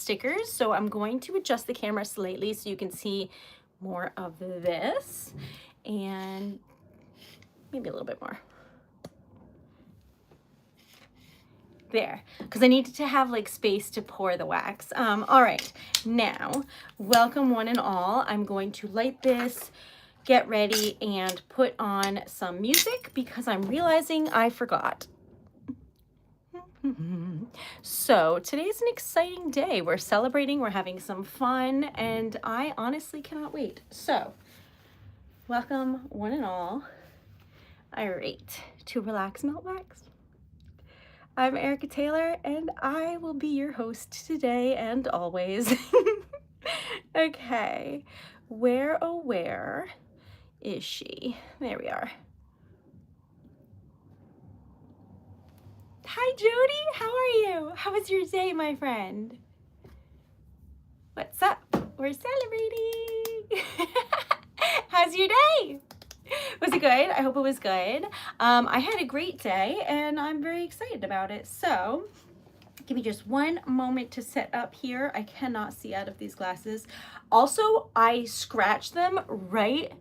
stickers. So I'm going to adjust the camera slightly so you can see more of this, and maybe a little bit more. There, because I needed to have like space to pour the wax. All right, now, welcome one and all. I'm going to light this, get ready, and put on some music because I'm realizing I forgot. So today's an exciting day. We're celebrating, we're having some fun, and I honestly cannot wait. So, welcome one and all. All right, to Relax Melt Wax. I'm Erica Taylor, and I will be your host today and always. Okay, where, oh where is she? There we are. Hi, Jody. How are you? How was your day, my friend? What's up? We're celebrating. How's your day? Was it good? I hope it was good. I had a great day and I'm very excited about it. So give me just one moment to set up here. I cannot see out of these glasses. Also, I scratched them right,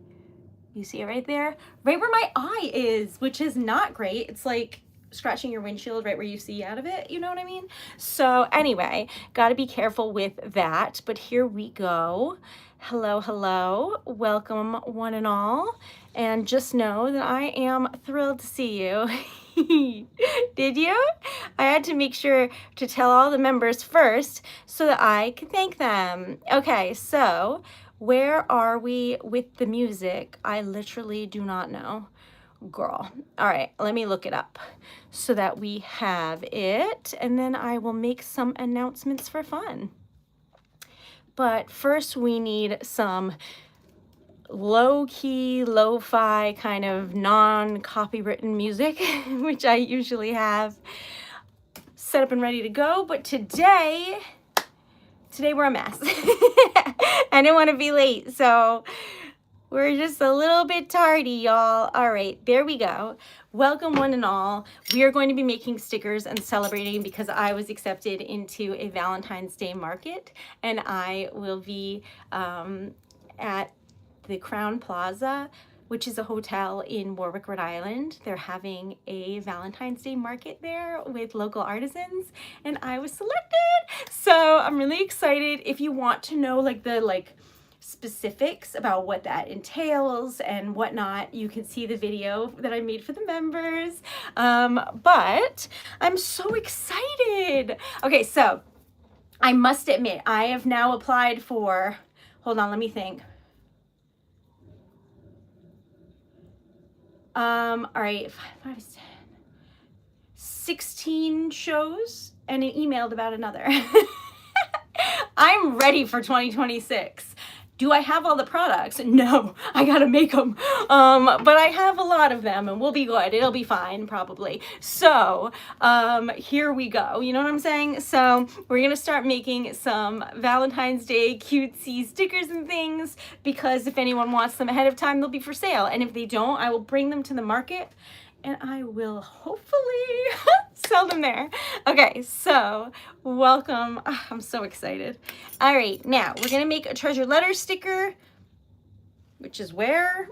you see it right there? Right where my eye is, which is not great. It's like scratching your windshield right where you see out of it, you know what I mean? So anyway, got to be careful with that, but here we go. Hello, hello, welcome one and all, and just know that I am thrilled to see you. Did you? I had to make sure to tell all the members first so that I can thank them. Okay, so where are we with the music? I literally do not know. Girl. All right, let me look it up so that we have it, and then I will make some announcements for fun. But first we need some low-key, lo-fi kind of non-copywritten music, which I usually have set up and ready to go, but today we're a mess. I didn't want to be late, so we're just a little bit tardy, y'all. All right, there we go. Welcome one and all. We are going to be making stickers and celebrating because I was accepted into a Valentine's Day market, and I will be at the Crown Plaza, which is a hotel in Warwick, Rhode Island. They're having a Valentine's Day market there with local artisans, and I was selected. So I'm really excited. If you want to know like the specifics about what that entails and whatnot, you can see the video that I made for the members. But I'm so excited. Okay, so I must admit, I have now applied for, hold on, let me think. All right, 5, 10, 16 shows and an emailed about another. I'm ready for 2026. Do I have all the products? No, I gotta make them. But I have a lot of them and we'll be good. It'll be fine, probably. So here we go. You know what I'm saying? So we're gonna start making some Valentine's Day cutesy stickers and things, because if anyone wants them ahead of time, they'll be for sale. And if they don't, I will bring them to the market and I will hopefully sell them there. Okay, so welcome. Oh, I'm so excited. All right, now we're gonna make a treasured letter sticker, which is where?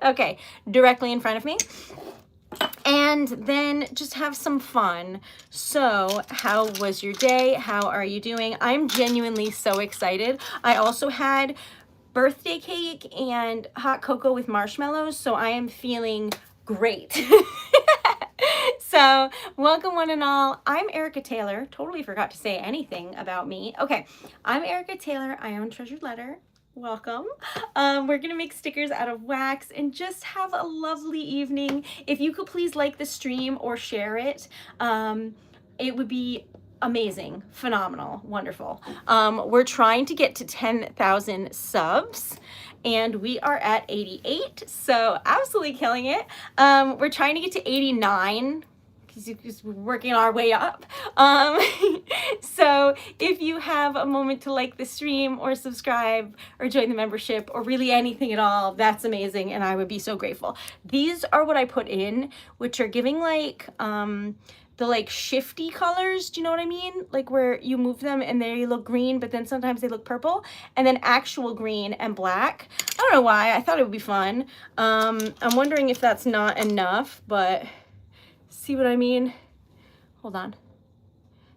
Okay, directly in front of me. And then just have some fun. So how was your day? How are you doing? I'm genuinely so excited. I also had birthday cake and hot cocoa with marshmallows, so I am feeling great. So welcome one and all. I'm Erica Taylor. Totally forgot to say anything about me. Okay, I'm Erica Taylor. I own Treasured Letter. Welcome. We're gonna make stickers out of wax and just have a lovely evening. If you could please like the stream or share it, it would be amazing, phenomenal, wonderful. We're trying to get to 10,000 subs and we are at 88, so absolutely killing it. We're trying to get to 89 because we're working our way up. So if you have a moment to like the stream or subscribe or join the membership or really anything at all, that's amazing and I would be so grateful. These are what I put in, which are giving like the like shifty colors, do you know what I mean? Like where you move them and they look green, but then sometimes they look purple, and then actual green and black. I don't know why, I thought it would be fun. I'm wondering if that's not enough, but see what I mean? Hold on.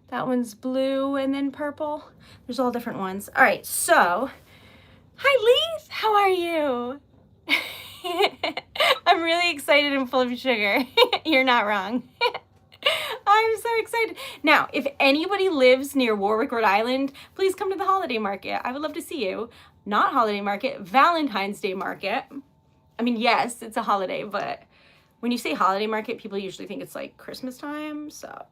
That one's blue and then purple. There's all different ones. All right, so, hi Leith, how are you? I'm really excited and full of sugar. You're not wrong. I'm so excited. Now, if anybody lives near Warwick, Rhode Island, please come to the holiday market. I would love to see you. Not holiday market, Valentine's Day market. I mean, yes, it's a holiday, but when you say holiday market, people usually think it's like Christmas time. So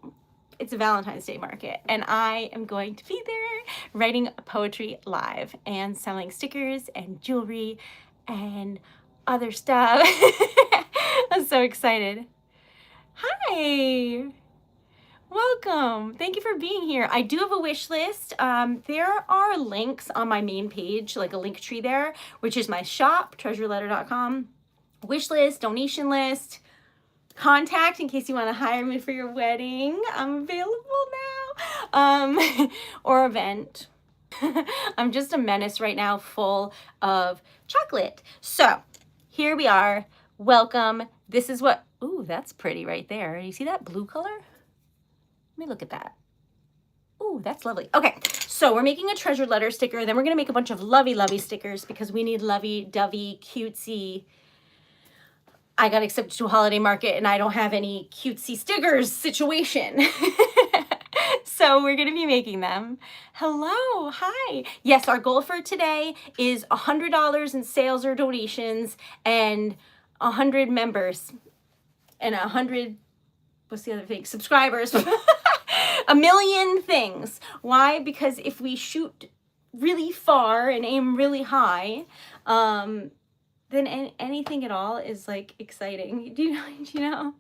it's a Valentine's Day market, and I am going to be there writing poetry live and selling stickers and jewelry and other stuff. I'm so excited. Hi, welcome. Thank you for being here. I do have a wish list. There are links on my main page, like a link tree there, which is my shop, TreasuredLetter.com, wish list, donation list, contact in case you want to hire me for your wedding. I'm available now. Or event. I'm just a menace right now, full of chocolate. So here we are. Welcome. This is what, ooh, that's pretty right there. You see that blue color? Let me look at that. Ooh, that's lovely. Okay, so we're making a treasured letter sticker. Then we're going to make a bunch of lovey-lovey stickers because we need lovey-dovey, cutesy. I got accepted to a holiday market and I don't have any cutesy stickers situation. So we're going to be making them. Hello, hi. Yes, our goal for today is $100 in sales or donations and 100 members and 100, what's the other thing? Subscribers. A million things. Why? Because if we shoot really far and aim really high, then anything at all is like exciting. Do you know?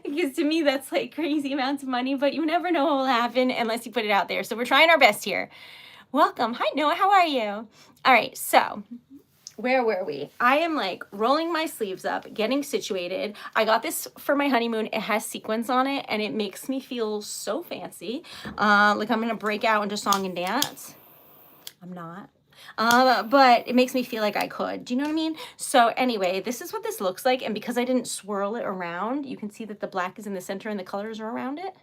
Because to me, that's like crazy amounts of money, but you never know what will happen unless you put it out there. So we're trying our best here. Welcome. Hi, Noah. How are you? All right. So where were we? I am like rolling my sleeves up, getting situated. I got this for my honeymoon. It has sequins on it and it makes me feel so fancy. Like I'm going to break out into song and dance. I'm not. But it makes me feel like I could. Do you know what I mean? So anyway, this is what this looks like. And because I didn't swirl it around, you can see that the black is in the center and the colors are around it.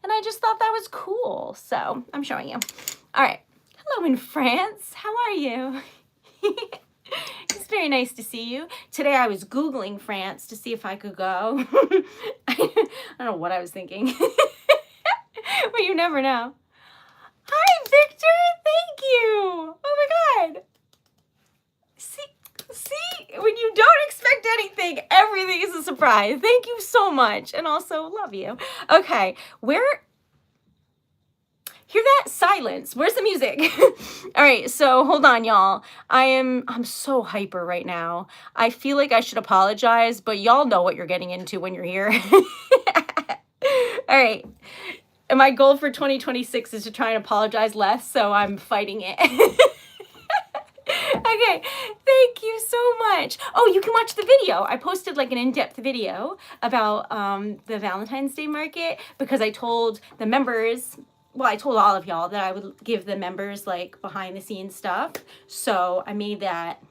And I just thought that was cool. So I'm showing you. All right. Hello in France. How are you? It's very nice to see you. Today I was Googling France to see if I could go. I don't know what I was thinking. But you never know. Hi, Victor. Thank you. Oh my God. See, when you don't expect anything, everything is a surprise. Thank you so much. And also love you. Okay. Hear that silence? Where's the music? All right. So hold on, y'all. I'm so hyper right now. I feel like I should apologize, but y'all know what you're getting into when you're here. All right. And my goal for 2026 is to try and apologize less, so I'm fighting it. Okay, thank you so much. Oh, you can watch the video. I posted like an in-depth video about the Valentine's Day market because I told the members, well, I told all of y'all that I would give the members like behind the scenes stuff. So I made that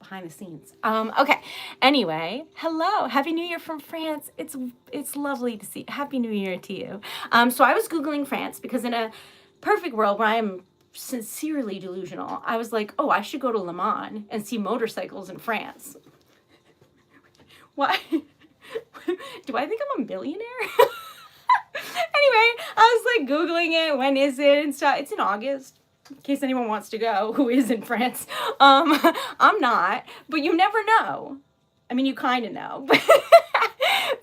behind the scenes. Okay. Anyway, hello. Happy New Year from France. It's lovely to see. Happy New Year to you. So I was Googling France because in a perfect world where I'm sincerely delusional, I was like, oh, I should go to Le Mans and see motorcycles in France. Why? Do I think I'm a millionaire? Anyway, I was like Googling it. When is it and stuff. It's in August. In case anyone wants to go who is in France. I'm not, but you never know. I mean, you kind of know,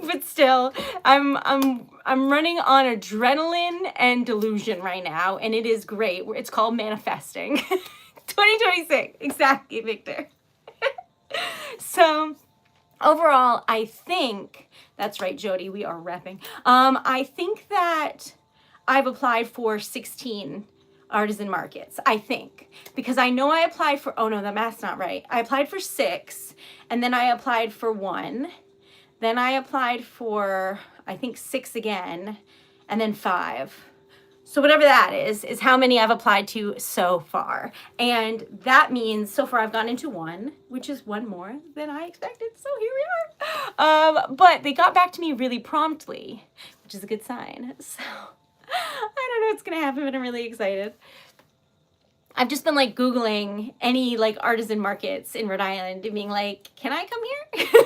but still, I'm running on adrenaline and delusion right now, and it is great. It's called manifesting. 2026, exactly, Victor. So overall, I think, that's right, Jody, we are repping. I think that I've applied for 16 artisan markets, I think, because I know I applied for, oh no, the math's not right. I applied for 6, and then I applied for 1, Then I applied for, I think 6 again, and then 5. So whatever that is how many I've applied to so far. And that means so far I've gone into 1, which is 1 more than I expected. So here we are. But they got back to me really promptly, which is a good sign. So I don't know what's going to happen, but I'm really excited. I've just been like Googling any like artisan markets in Rhode Island and being like, can I come here?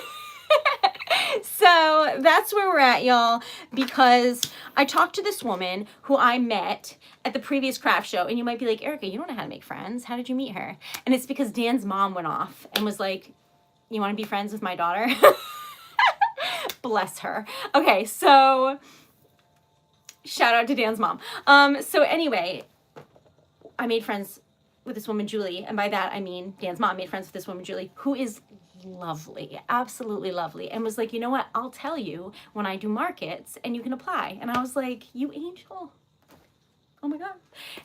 So that's where we're at, y'all, because I talked to this woman who I met at the previous craft show, and you might be like, Erica, you don't know how to make friends. How did you meet her? And it's because Dan's mom went off and was like, you want to be friends with my daughter? Bless her. Okay, so shout out to Dan's mom. So anyway, I made friends with this woman, Julie, and by that I mean Dan's mom made friends with this woman, Julie, who is lovely, absolutely lovely, and was like, you know what, I'll tell you when I do markets and you can apply. And I was like, you angel. Oh my God.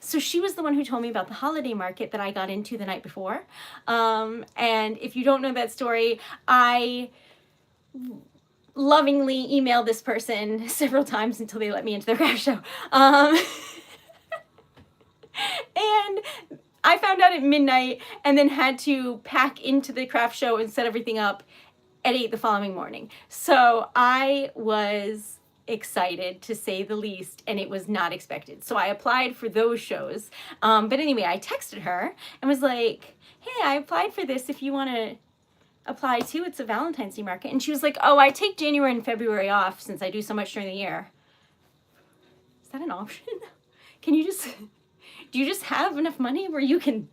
So she was the one who told me about the holiday market that I got into the night before. And if you don't know that story, I lovingly emailed this person several times until they let me into their craft show. And I found out at midnight and then had to pack into the craft show and set everything up at 8 the following morning. So I was excited, to say the least, and it was not expected. So I applied for those shows. But anyway, I texted her and was like, hey, I applied for this if you want to apply too. It's a Valentine's Day market. And she was like, oh, I take January and February off since I do so much during the year. Is that an option? Can you just... Do you just have enough money where you can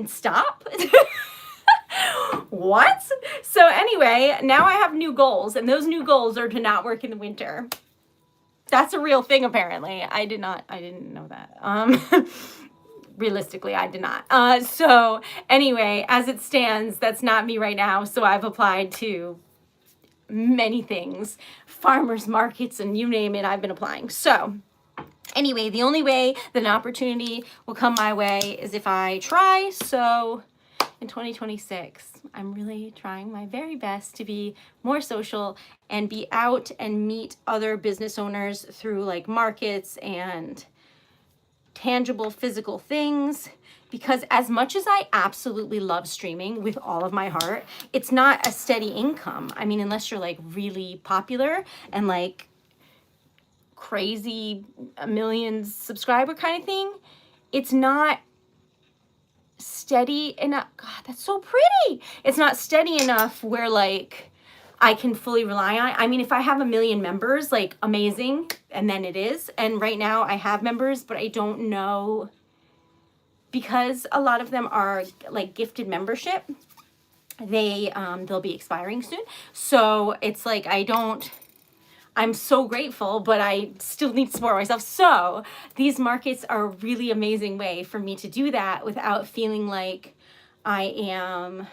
stop? What? So anyway, now I have new goals, and those new goals are to not work in the winter. That's a real thing, apparently. I didn't know that. Realistically, I did not. So anyway, as it stands, that's not me right now. So I've applied to many things, farmers markets, and you name it, I've been applying. So anyway, the only way that an opportunity will come my way is if I try. So in 2026, I'm really trying my very best to be more social and be out and meet other business owners through like markets and tangible physical things. Because as much as I absolutely love streaming with all of my heart, it's not a steady income. I mean, unless you're like really popular and like crazy, a million subscriber kind of thing, it's not steady enough. God, that's so pretty. It's not steady enough where like I can fully rely on it. I mean, if I have 1 million members, like amazing, and then it is. And right now I have members, but I don't know, because a lot of them are like gifted membership. They'll be expiring soon. So it's like I'm so grateful, but I still need to support myself. So these markets are a really amazing way for me to do that without feeling like I am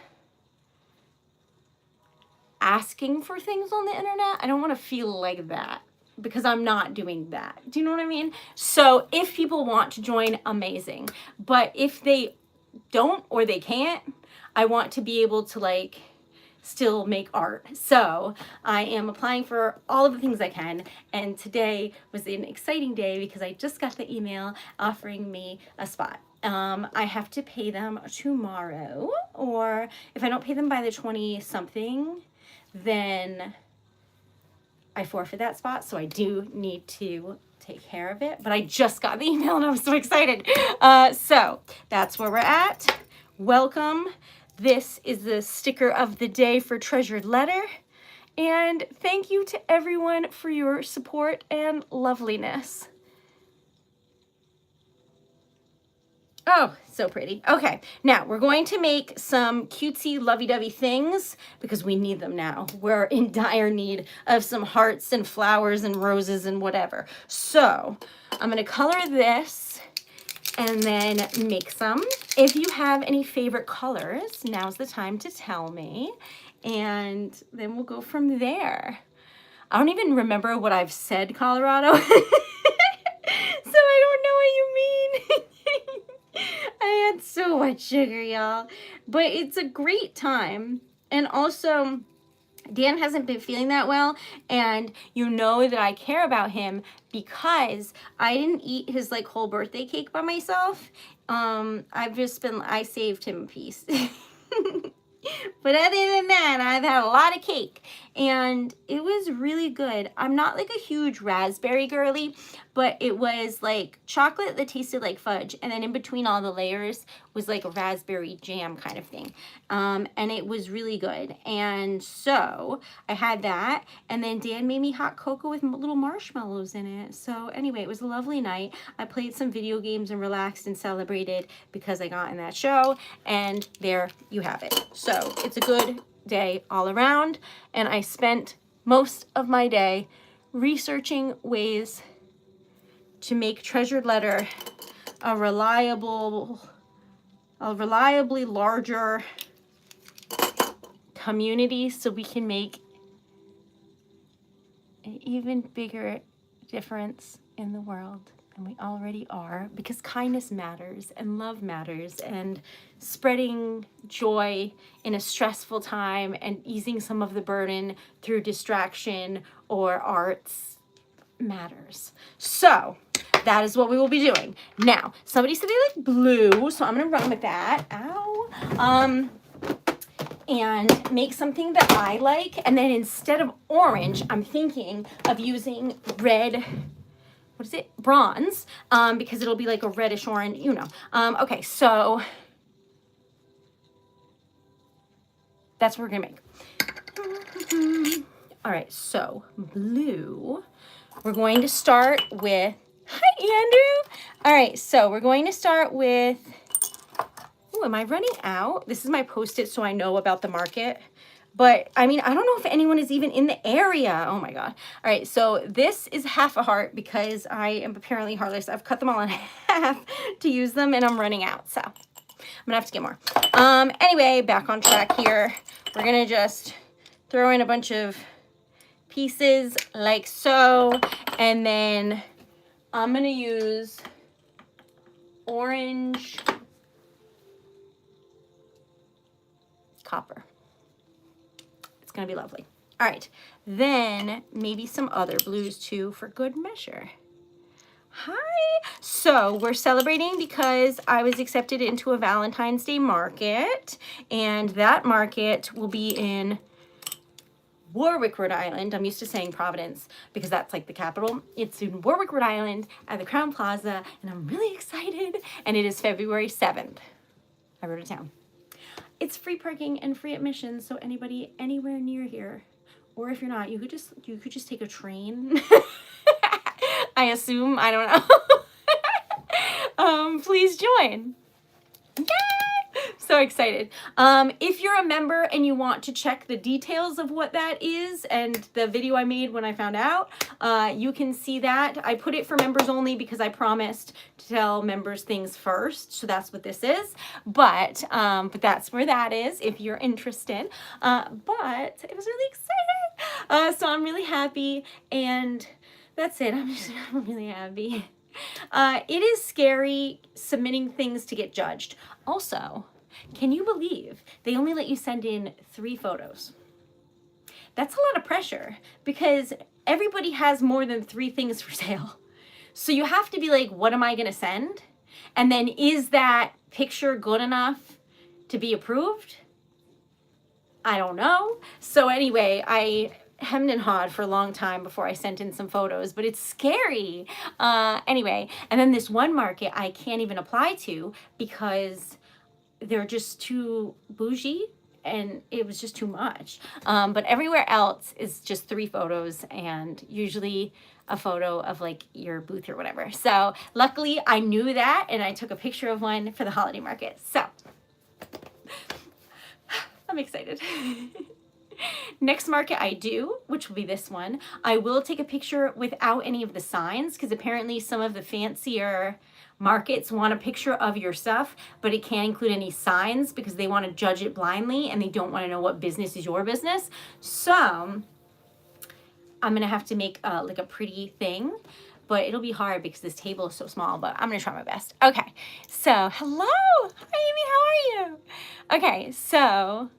asking for things on the internet. I don't want to feel like that because I'm not doing that. Do you know what I mean? So if people want to join, amazing. But if they don't or they can't, I want to be able to like still make art. So I am applying for all of the things I can, and today was an exciting day because I just got the email offering me a spot. I have to pay them tomorrow, or if I don't pay them by the 20-something, then I forfeit that spot. So I do need to take care of it, but I just got the email and I'm so excited. So that's where we're at. Welcome. This is the sticker of the day for Treasured Letter. And thank you to everyone for your support and loveliness. Oh, so pretty. Okay, now we're going to make some cutesy lovey-dovey things because we need them now. We're in dire need of some hearts and flowers and roses and whatever. So I'm going to color this and then make some. If you have any favorite colors, now's the time to tell me, and then we'll go from there. I don't even remember what I've said, Colorado, so I don't know what you mean. I had so much sugar, y'all, but it's a great time. And also, Dan hasn't been feeling that well, and you know that I care about him because I didn't eat his like whole birthday cake by myself. I saved him a piece. But other than that, I've had a lot of cake and it was really good. I'm not like a huge raspberry girly, but it was like chocolate that tasted like fudge. And then in between all the layers was like a raspberry jam kind of thing. And it was really good. And so I had that. And then Dan made me hot cocoa with little marshmallows in it. So anyway, it was a lovely night. I played some video games and relaxed and celebrated because I got in that show. And there you have it. So it's a good day all around, and I spent most of my day researching ways to make Treasured Letter a reliably larger community so we can make an even bigger difference in the world. And we already are, because kindness matters and love matters, and spreading joy in a stressful time and easing some of the burden through distraction or arts matters. So that is what we will be doing. Now, somebody said they like blue, so I'm gonna run with that. Ow. And make something that I like. And then instead of orange, I'm thinking of using red, what is it? Bronze, because it'll be like a reddish orange, you know. Okay, so that's what we're gonna make. All right, so blue, we're going to start with, hi Andrew. All right, so we're going to start with, oh, am I running out? This is my Post-it so I know about the market. But, I mean, I don't know if anyone is even in the area. Oh, my God. All right, so this is half a heart because I am apparently heartless. I've cut them all in half to use them, and I'm running out. So, I'm going to have to get more. Anyway, back on track here. We're going to just throw in a bunch of pieces like so. And then I'm going to use orange copper. Gonna be lovely. All right, then maybe some other blues too for good measure. Hi. So we're celebrating because I was accepted into a Valentine's Day market, and that market will be in Warwick, Rhode Island. I'm used to saying Providence because that's like the capital. It's in Warwick, Rhode Island at the Crown Plaza, and I'm really excited. And it is February 7th. I wrote it down. It's free parking and free admission, so anybody anywhere near here, or if you're not, you could just take a train. I assume, I don't know. Please join. Yay! So excited. If you're a member and you want to check the details of what that is and the video I made when I found out, you can see that. I put it for members only because I promised to tell members things first. So that's what this is. But that's where that is if you're interested. But it was really exciting. So I'm really happy, and that's it. I'm really happy. It is scary submitting things to get judged. Also, can you believe they only let you send in 3 photos? That's a lot of pressure because everybody has more than 3 things for sale. So you have to be like, what am I going to send? And then is that picture good enough to be approved? I don't know. So anyway, I hemmed and hawed for a long time before I sent in some photos, but it's scary. Anyway, and then this one market I can't even apply to because they're just too bougie and it was just too much. But everywhere else is just 3 photos and usually a photo of like your booth or whatever. So luckily I knew that and I took a picture of one for the holiday market. So I'm excited. Next market I do, which will be this one, I will take a picture without any of the signs because apparently some of the fancier markets want a picture of your stuff, but it can't include any signs because they want to judge it blindly and they don't want to know what business is your business. So I'm going to have to make like a pretty thing, but it'll be hard because this table is so small, but I'm going to try my best. Okay, so hello. Hi, Amy. How are you? Okay, so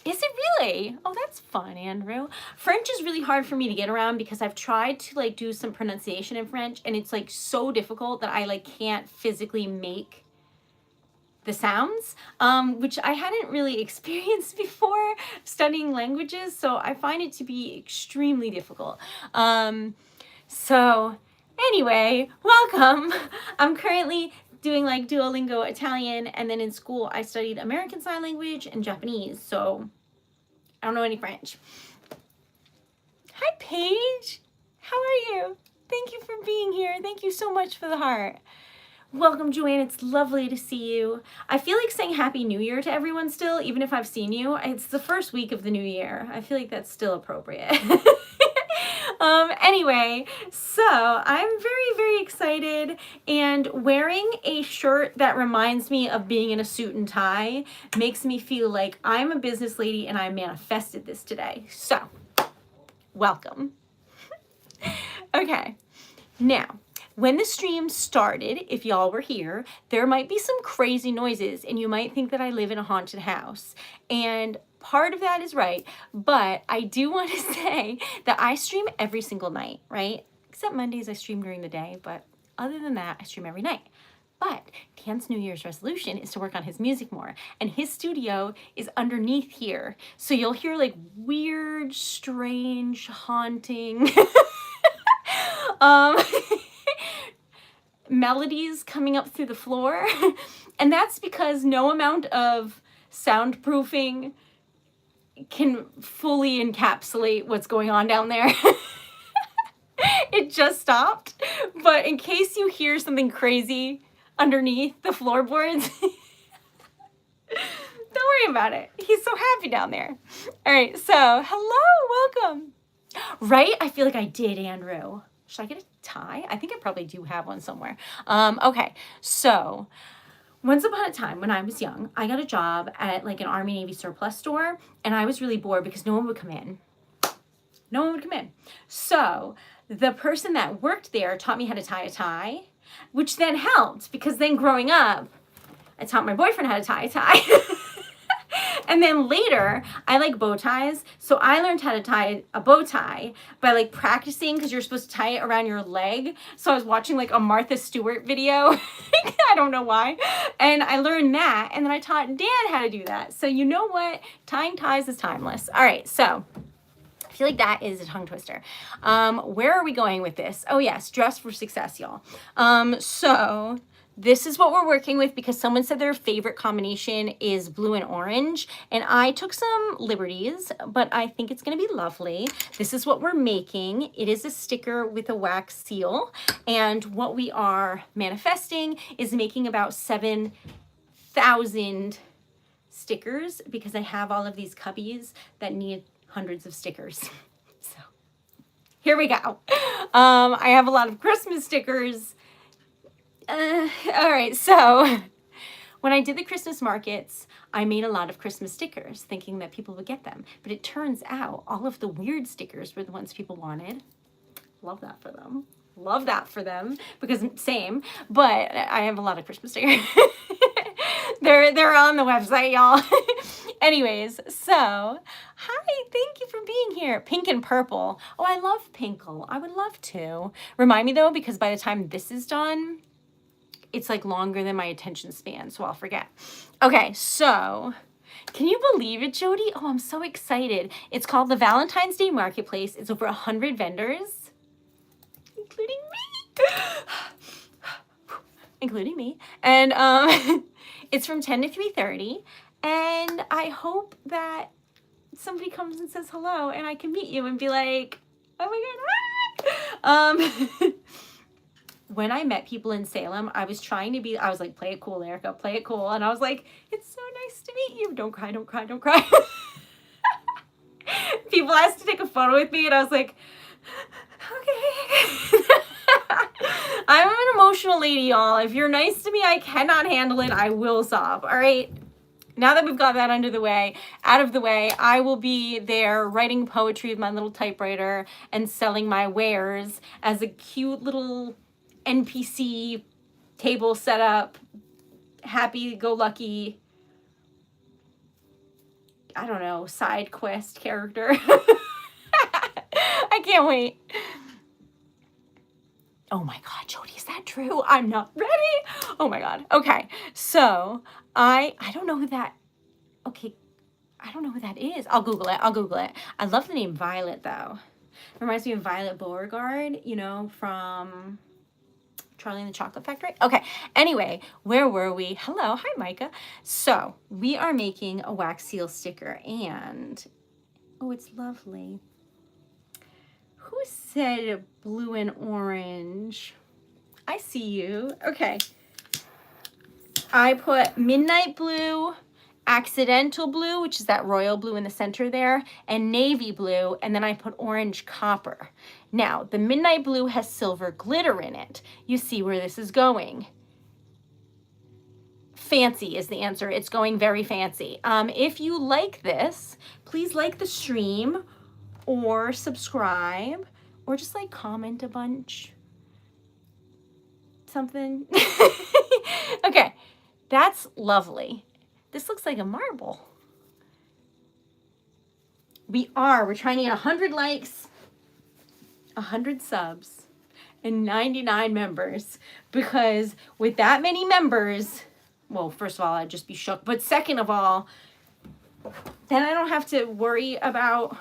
Is it really? Oh, that's fun, Andrew. French is really hard for me to get around because I've tried to like do some pronunciation in French and it's like so difficult that I like can't physically make the sounds, which I hadn't really experienced before studying languages. So I find it to be extremely difficult. So anyway, welcome. I'm currently doing like Duolingo Italian, and then in school I studied American Sign Language and Japanese, so I don't know any French. Hi Paige, how are you? Thank you for being here. Thank you so much for the heart. Welcome, Joanne. It's lovely to see you. I feel like saying Happy New Year to everyone still, even if I've seen you. It's the first week of the new year. I feel like that's still appropriate. Anyway, so I'm very, very excited, and wearing a shirt that reminds me of being in a suit and tie makes me feel like I'm a business lady and I manifested this today. So, welcome. Okay, now, when the stream started, if y'all were here, there might be some crazy noises and you might think that I live in a haunted house. And part of that is right, but I do want to say that I stream every single night, right? Except Mondays I stream during the day, but other than that, I stream every night. But Dan's New Year's resolution is to work on his music more, and his studio is underneath here. So you'll hear like weird, strange, haunting melodies coming up through the floor. And that's because no amount of soundproofing can fully encapsulate what's going on down there. It just stopped. But in case you hear something crazy underneath the floorboards, don't worry about it. He's so happy down there. All right, so hello, welcome. Right? I feel like I did, Andrew. Should I get a tie? I think I probably do have one somewhere. Okay, so once upon a time when I was young, I got a job at like an Army Navy surplus store, and I was really bored because no one would come in. No one would come in. So the person that worked there taught me how to tie a tie, which then helped because then growing up, I taught my boyfriend how to tie a tie. And then later, I like bow ties, so I learned how to tie a bow tie by like practicing, because you're supposed to tie it around your leg. So I was watching like a Martha Stewart video. I don't know why. And I learned that, and then I taught Dan how to do that. So you know what? Tying ties is timeless. All right, so I feel like that is a tongue twister. Where are we going with this? Oh yes, dress for success, y'all. So this is what we're working with because someone said their favorite combination is blue and orange, and I took some liberties, but I think it's going to be lovely. This is what we're making. It is a sticker with a wax seal, and what we are manifesting is making about 7,000 stickers because I have all of these cubbies that need hundreds of stickers. So here we go. I have a lot of Christmas stickers. All right, so when I did the Christmas markets, I made a lot of Christmas stickers thinking that people would get them. But it turns out all of the weird stickers were the ones people wanted. Love that for them. Love that for them because same, but I have a lot of Christmas stickers. They're on the website, y'all. Anyways, so hi, thank you for being here. Pink and purple. Oh, I love pinkle. I would love to. Remind me though, because by the time this is done, it's like longer than my attention span, so I'll forget. Okay, so can you believe it, Jody? Oh, I'm so excited. It's called the Valentine's Day Marketplace. It's over 100 vendors, including me. Including me. And it's from 10 to 3:30. And I hope that somebody comes and says hello and I can meet you and be like, oh my God, hi. When I met people in Salem, I was like, play it cool, Erica, play it cool. And I was like, it's so nice to meet you. Don't cry, don't cry, don't cry. People asked to take a photo with me and I was like, okay. I'm an emotional lady, y'all. If you're nice to me, I cannot handle it. I will sob, all right? Now that we've got that out of the way, I will be there writing poetry with my little typewriter and selling my wares as a cute little NPC table setup, happy-go-lucky I don't know, side quest character. I can't wait. Oh my God, Jody, is that true? I'm not ready. Oh my God. Okay, so I don't know who that, okay, I don't know who that is. I'll Google it. I love the name Violet, though. It reminds me of Violet Beauregard, you know, from Charlie and the Chocolate Factory. Okay, anyway, where were we? Hello, hi, Micah. So we are making a wax seal sticker, and oh, it's lovely. Who said blue and orange? I see you. Okay. I put midnight blue, accidental blue, which is that royal blue in the center there, and navy blue, and then I put orange copper. Now, the midnight blue has silver glitter in it. You see where this is going. Fancy is the answer. It's going very fancy. If you like this, please like the stream or subscribe or just like comment a bunch. Something. Okay, that's lovely. This looks like a marble. We're trying to get 100 likes, 100 subs, and 99 members, because with that many members, well, first of all, I'd just be shook, but second of all, then I don't have to worry about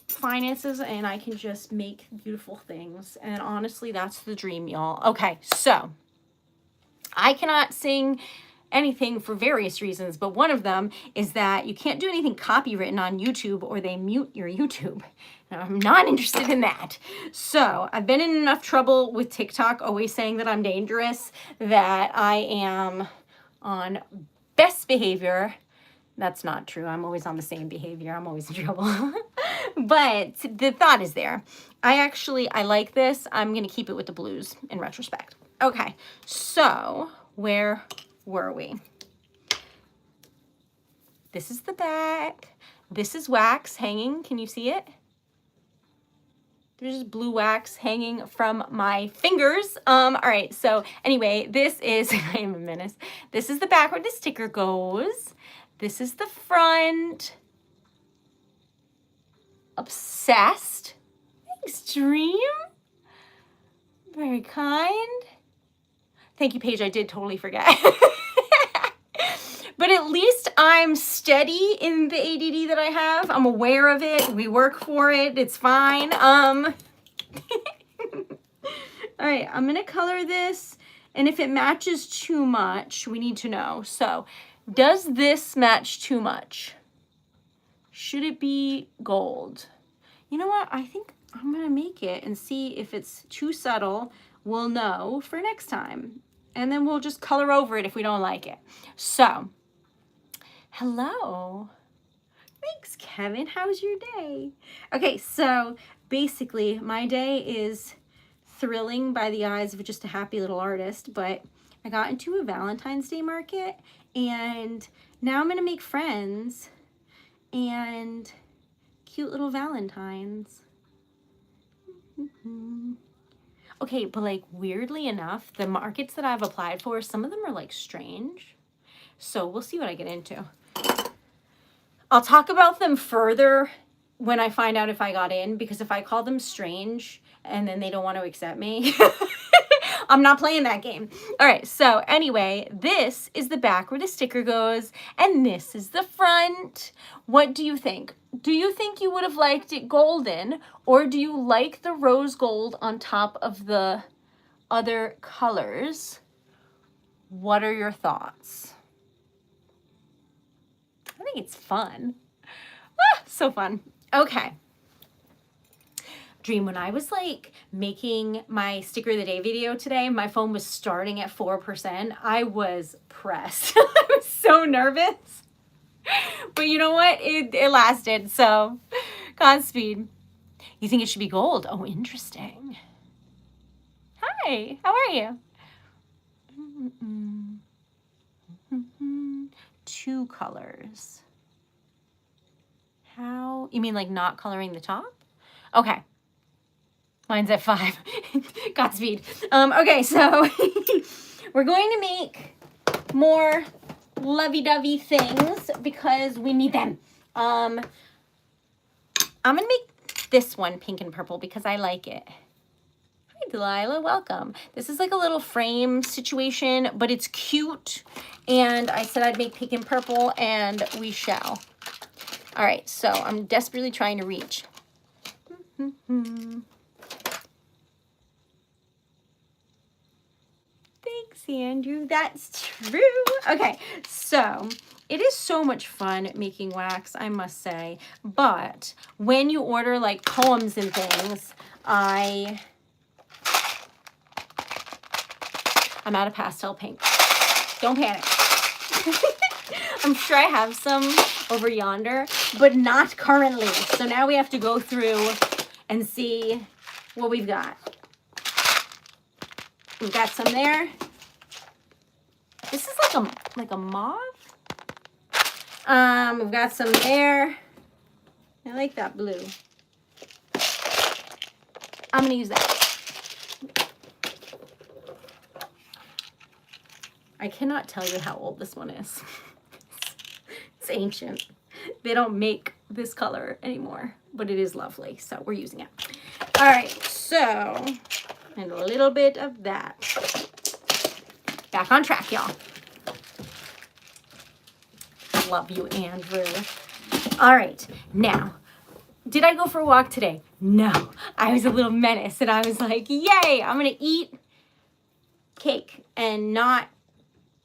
finances, and I can just make beautiful things. And honestly, that's the dream, y'all. Okay, so I cannot sing anything for various reasons, but one of them is that you can't do anything copywritten on YouTube or they mute your YouTube. And I'm not interested in that. So I've been in enough trouble with TikTok always saying that I'm dangerous, that I am on best behavior. That's not true. I'm always on the same behavior. I'm always in trouble. But the thought is there. I like this. I'm going to keep it with the blues in retrospect. Okay, so where were we? This is the back. This is wax hanging. Can you see it? There's blue wax hanging from my fingers. All right, so anyway, this is, I am a menace. This is the back where the sticker goes. This is the front. Obsessed. Extreme. Very kind. Thank you, Paige. I did totally forget. But at least I'm steady in the ADD that I have. I'm aware of it. We work for it. It's fine. All right, I'm going to color this. And if it matches too much, we need to know. So, does this match too much? Should it be gold? You know what? I think I'm going to make it and see if it's too subtle. We'll know for next time. And then we'll just color over it if we don't like it. So, hello. Thanks, Kevin. How's your day? Okay, so basically my day is thrilling by the eyes of just a happy little artist, but I got into a Valentine's Day market and now I'm going to make friends and cute little Valentines. Okay, but like weirdly enough, the markets that I've applied for, some of them are like strange. So we'll see what I get into. I'll talk about them further when I find out if I got in, because if I call them strange and then they don't want to accept me, I'm not playing that game. All right, so anyway, this is the back where the sticker goes, and this is the front. What do you think? Do you think you would have liked it golden, or do you like the rose gold on top of the other colors? What are your thoughts? I think it's fun. Ah, so fun. Okay. Dream, when I was like making my sticker of the day video today, my phone was starting at 4%. I was pressed. I was so nervous. But you know what? It lasted, so Godspeed. You think it should be gold? Oh, interesting. Hi, how are you? Two colors. How? You mean like not coloring the top? Okay. Mine's at 5. Godspeed. Okay, so we're going to make more lovey-dovey things because we need them. I'm going to make this one pink and purple because I like it. Hi, Delilah. Welcome. This is like a little frame situation, but it's cute. And I said I'd make pink and purple, and we shall. All right, so I'm desperately trying to reach. Thanks, Andrew. That's true. Okay, so it is so much fun making wax, I must say. But when you order like poems and things, I'm out of pastel pink. Don't panic. I'm sure I have some over yonder, but not currently. So now we have to go through and see what we've got. We've got some there. This is like a mauve. We've got some there. I like that blue. I'm gonna use that. I cannot tell you how old this one is. It's ancient. They don't make this color anymore, but it is lovely, so we're using it. All right, so, and a little bit of that. Back on track, y'all. Love you, Andrew. All right, now, did I go for a walk today? No, I was a little menace, and I was like, yay, I'm gonna eat cake and not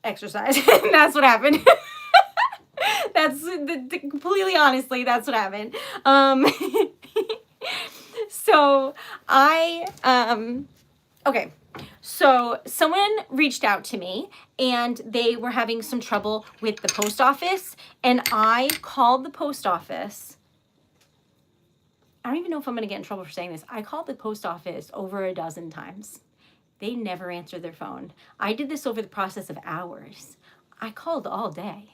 exercise. That's what happened. That's completely honestly, that's what happened. So okay. So someone reached out to me and they were having some trouble with the post office, and I called the post office. I don't even know if I'm going to get in trouble for saying this. I called the post office over a dozen times. They never answered their phone. I did this over the process of hours. I called all day.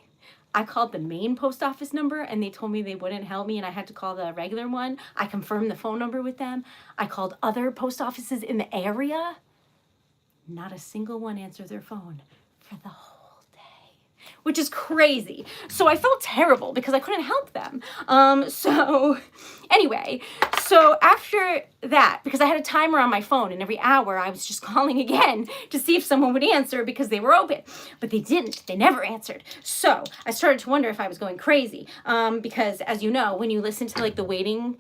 I called the main post office number and they told me they wouldn't help me and I had to call the regular one. I confirmed the phone number with them. I called other post offices in the area. Not a single one answered their phone for the whole day, which is crazy. So I felt terrible because I couldn't help them. So anyway, so after that, because I had a timer on my phone and every hour I was just calling again to see if someone would answer because they were open, but they didn't. They never answered. So I started to wonder if I was going crazy, because as you know, when you listen to like the waiting,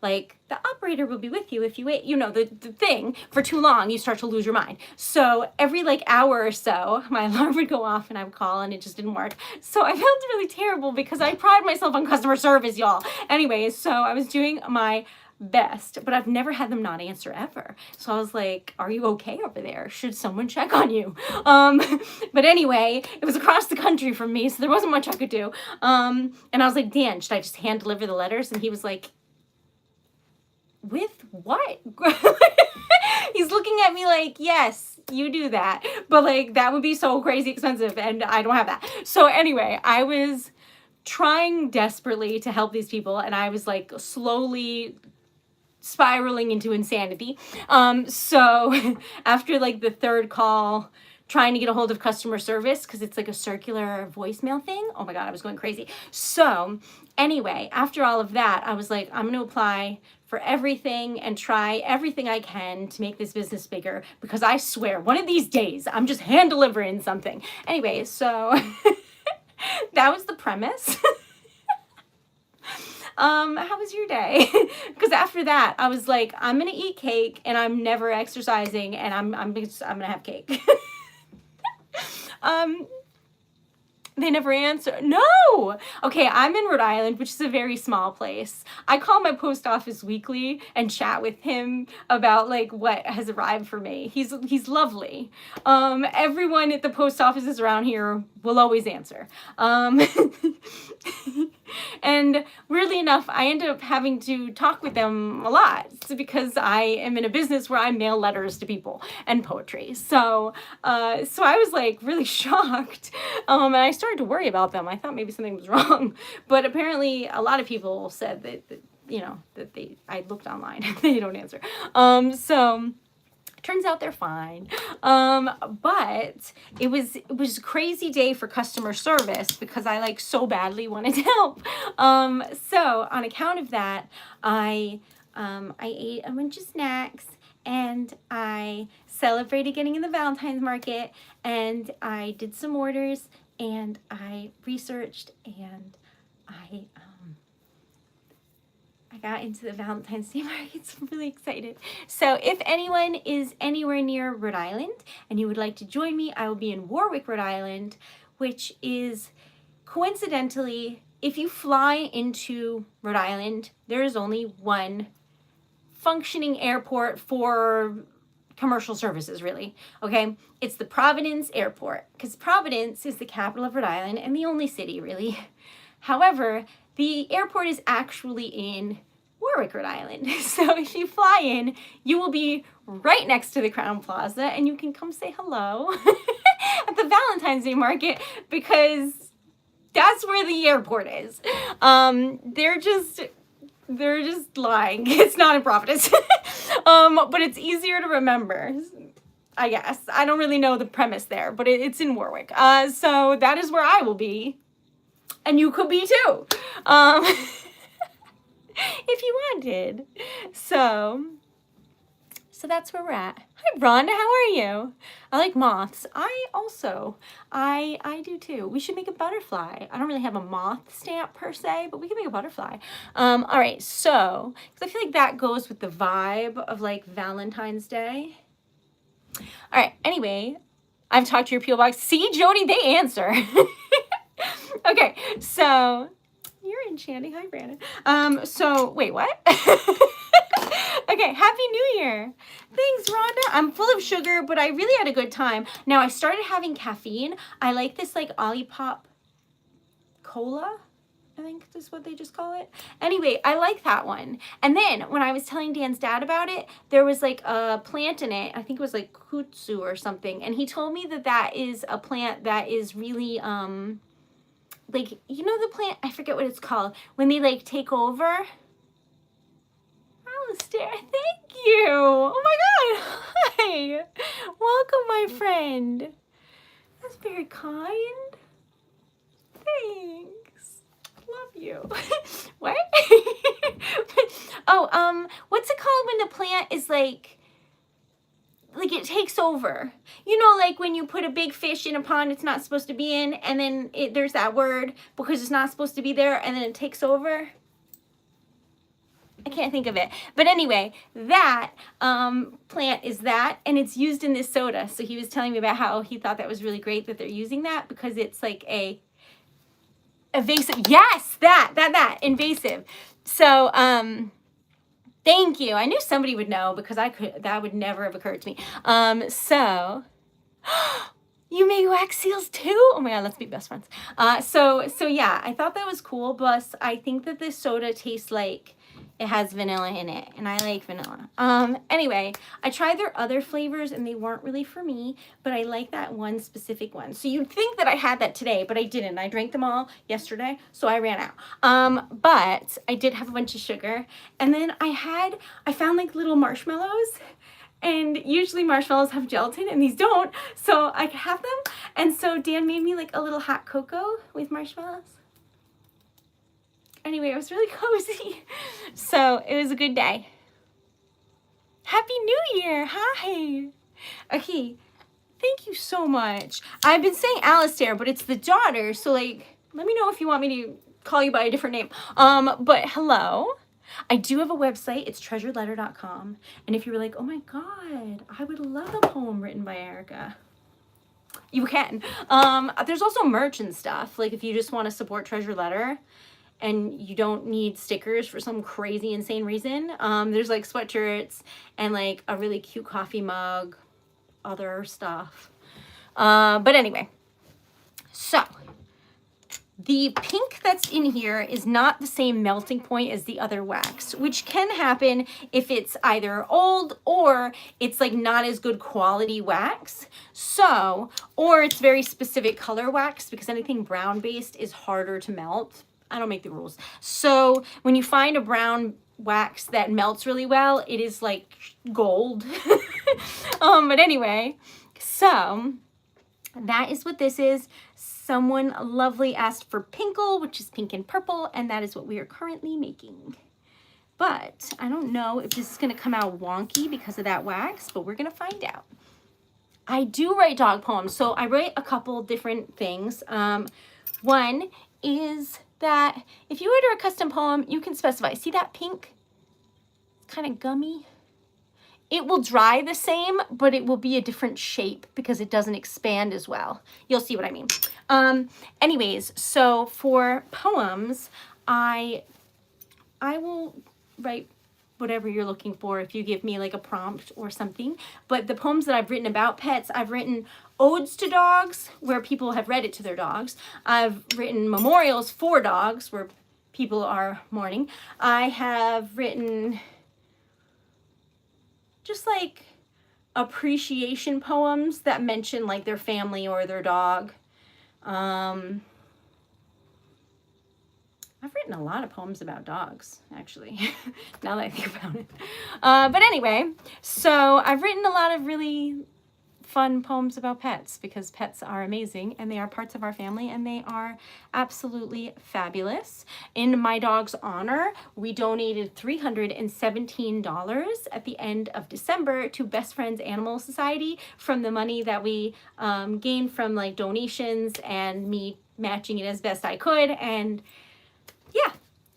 like the operator will be with you if you wait, you know, the thing for too long, you start to lose your mind. So every like hour or so, my alarm would go off and I would call and it just didn't work. So I felt really terrible because I pride myself on customer service, y'all. Anyways, so I was doing my best, but I've never had them not answer ever. So I was like, are you okay over there? Should someone check on you? But anyway, it was across the country from me, so there wasn't much I could do. And I was like, Dan, should I just hand deliver the letters? And he was like, with what? He's looking at me like, yes, you do that. But like, that would be so crazy expensive and I don't have that. So anyway, I was trying desperately to help these people and I was like slowly spiraling into insanity. So after like the third call, trying to get a hold of customer service because it's like a circular voicemail thing. Oh my God, I was going crazy. So anyway, after all of that, I was like, I'm going to apply for everything and try everything I can to make this business bigger because I swear one of these days I'm just hand delivering something. Anyway, so that was the premise. How was your day? Because after that, I was like, I'm going to eat cake and I'm never exercising and I'm going to have cake. They never answer. No! Okay, I'm in Rhode Island, which is a very small place. I call my post office weekly and chat with him about like what has arrived for me. He's lovely. Everyone at the post offices around here will always answer. And weirdly enough, I end up having to talk with them a lot because I am in a business where I mail letters to people and poetry. So I was like really shocked. And I started to worry about them. I thought maybe something was wrong, but apparently a lot of people said that you know, that I looked online and they don't answer. So Turns out they're fine. But it was a crazy day for customer service because I like so badly wanted to help. So on account of that, I ate a bunch of snacks and I celebrated getting in the Valentine's market, and I did some orders and I researched and I got into the Valentine's Day market, so I'm really excited. So if anyone is anywhere near Rhode Island and you would like to join me, I will be in Warwick, Rhode Island, which is coincidentally, if you fly into Rhode Island, there is only one functioning airport for commercial services, really. Okay, it's the Providence Airport, because Providence is the capital of Rhode Island and the only city, really. However, the airport is actually in Warwick, Rhode Island. So if you fly in, you will be right next to the Crown Plaza and you can come say hello at the Valentine's Day market, because that's where the airport is. They're just lying. It's not in Providence. But it's easier to remember, I guess. I don't really know the premise there, but it's in Warwick. So that is where I will be. And you could be too. If you wanted. So that's where we're at. Hi, Rhonda, how are you? I like moths. I do too. We should make a butterfly. I don't really have a moth stamp per se, but we can make a butterfly. All right, so, because I feel like that goes with the vibe of like Valentine's Day. All right, anyway, I've talked to your P.O. box. See, Jody, they answer. Okay, so you're enchanting. Hi, Brandon. So wait, what? Okay, Happy New Year. Thanks, Rhonda. I'm full of sugar, but I really had a good time. Now I started having caffeine. I like this like Olipop Cola, I think is what they just call it. Anyway, I like that one. And then when I was telling Dan's dad about it, there was like a plant in it. I think it was like kudzu or something. And he told me that that is a plant that is really, like, you know the plant, I forget what it's called, when they like take over. Alistair, thank you. Oh my God, hi. Welcome, my friend. That's very kind. Thanks. Love you. What? Oh, what's it called when the plant is like it takes over? You know, like when you put a big fish in a pond it's not supposed to be in, and then there's that word because it's not supposed to be there, and then it takes over. I can't think of it. But anyway, that plant is that, and it's used in this soda. So he was telling me about how he thought that was really great that they're using that because it's like a invasive. Yes, that invasive. So, thank you. I knew somebody would know because that would never have occurred to me. So you make wax seals too? Oh my God, let's be best friends. So yeah, I thought that was cool. Plus, I think that this soda tastes like it has vanilla in it, and I like vanilla. Anyway, I tried their other flavors and they weren't really for me, but I like that one specific one. So you'd think that I had that today, but I didn't. I drank them all yesterday, so I ran out. But I did have a bunch of sugar, and then I found like little marshmallows, and usually marshmallows have gelatin and these don't, so I could have them. And so Dan made me like a little hot cocoa with marshmallows. Anyway, it was really cozy. So it was a good day. Happy New Year. Hi. Okay. Thank you so much. I've been saying Alistair, but it's the daughter. So like, let me know if you want me to call you by a different name. But hello. I do have a website. It's TreasuredLetter.com. And if you were like, oh my God, I would love a poem written by Erica, you can. There's also merch and stuff. Like if you just want to support Treasured Letter, and you don't need stickers for some crazy insane reason. There's like sweatshirts and like a really cute coffee mug, other stuff. But anyway, so the pink that's in here is not the same melting point as the other wax, which can happen if it's either old or it's like not as good quality wax. So, or it's very specific color wax, because anything brown based is harder to melt. I don't make the rules. So when you find a brown wax that melts really well. It is like gold. But anyway, so that is what this is. Someone lovely asked for Pinkle, which is pink and purple, and that is what we are currently making. But I don't know if this is going to come out wonky because of that wax, but we're going to find out. I do write dog poems, so I write a couple different things. One is that if you order a custom poem, you can specify. See that pink? It's kind of gummy. It will dry the same, but it will be a different shape because it doesn't expand as well. You'll see what I mean. Anyways, so for poems, I will write whatever you're looking for if you give me like a prompt or something. But the poems that I've written about pets, I've written odes to dogs where people have read it to their dogs. I've written memorials for dogs where people are mourning. I have written just like appreciation poems that mention like their family or their dog. I've written a lot of poems about dogs, actually, now that I think about it. But anyway, so I've written a lot of really fun poems about pets because pets are amazing and they are parts of our family and they are absolutely fabulous. In my dog's honor, we donated $317 at the end of December to Best Friends Animal Society from the money that we gained from like donations and me matching it as best I could. And yeah,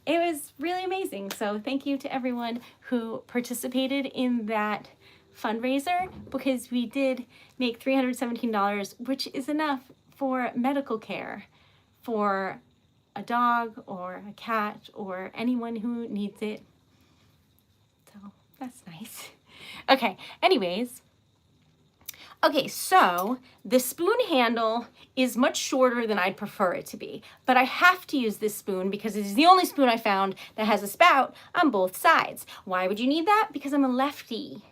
it was really amazing. So thank you to everyone who participated in that fundraiser because we did make $317, which is enough for medical care for a dog or a cat or anyone who needs it. So that's nice. Okay, anyways. Okay, so the spoon handle is much shorter than I'd prefer it to be, but I have to use this spoon because it is the only spoon I found that has a spout on both sides. Why would you need that? Because I'm a lefty.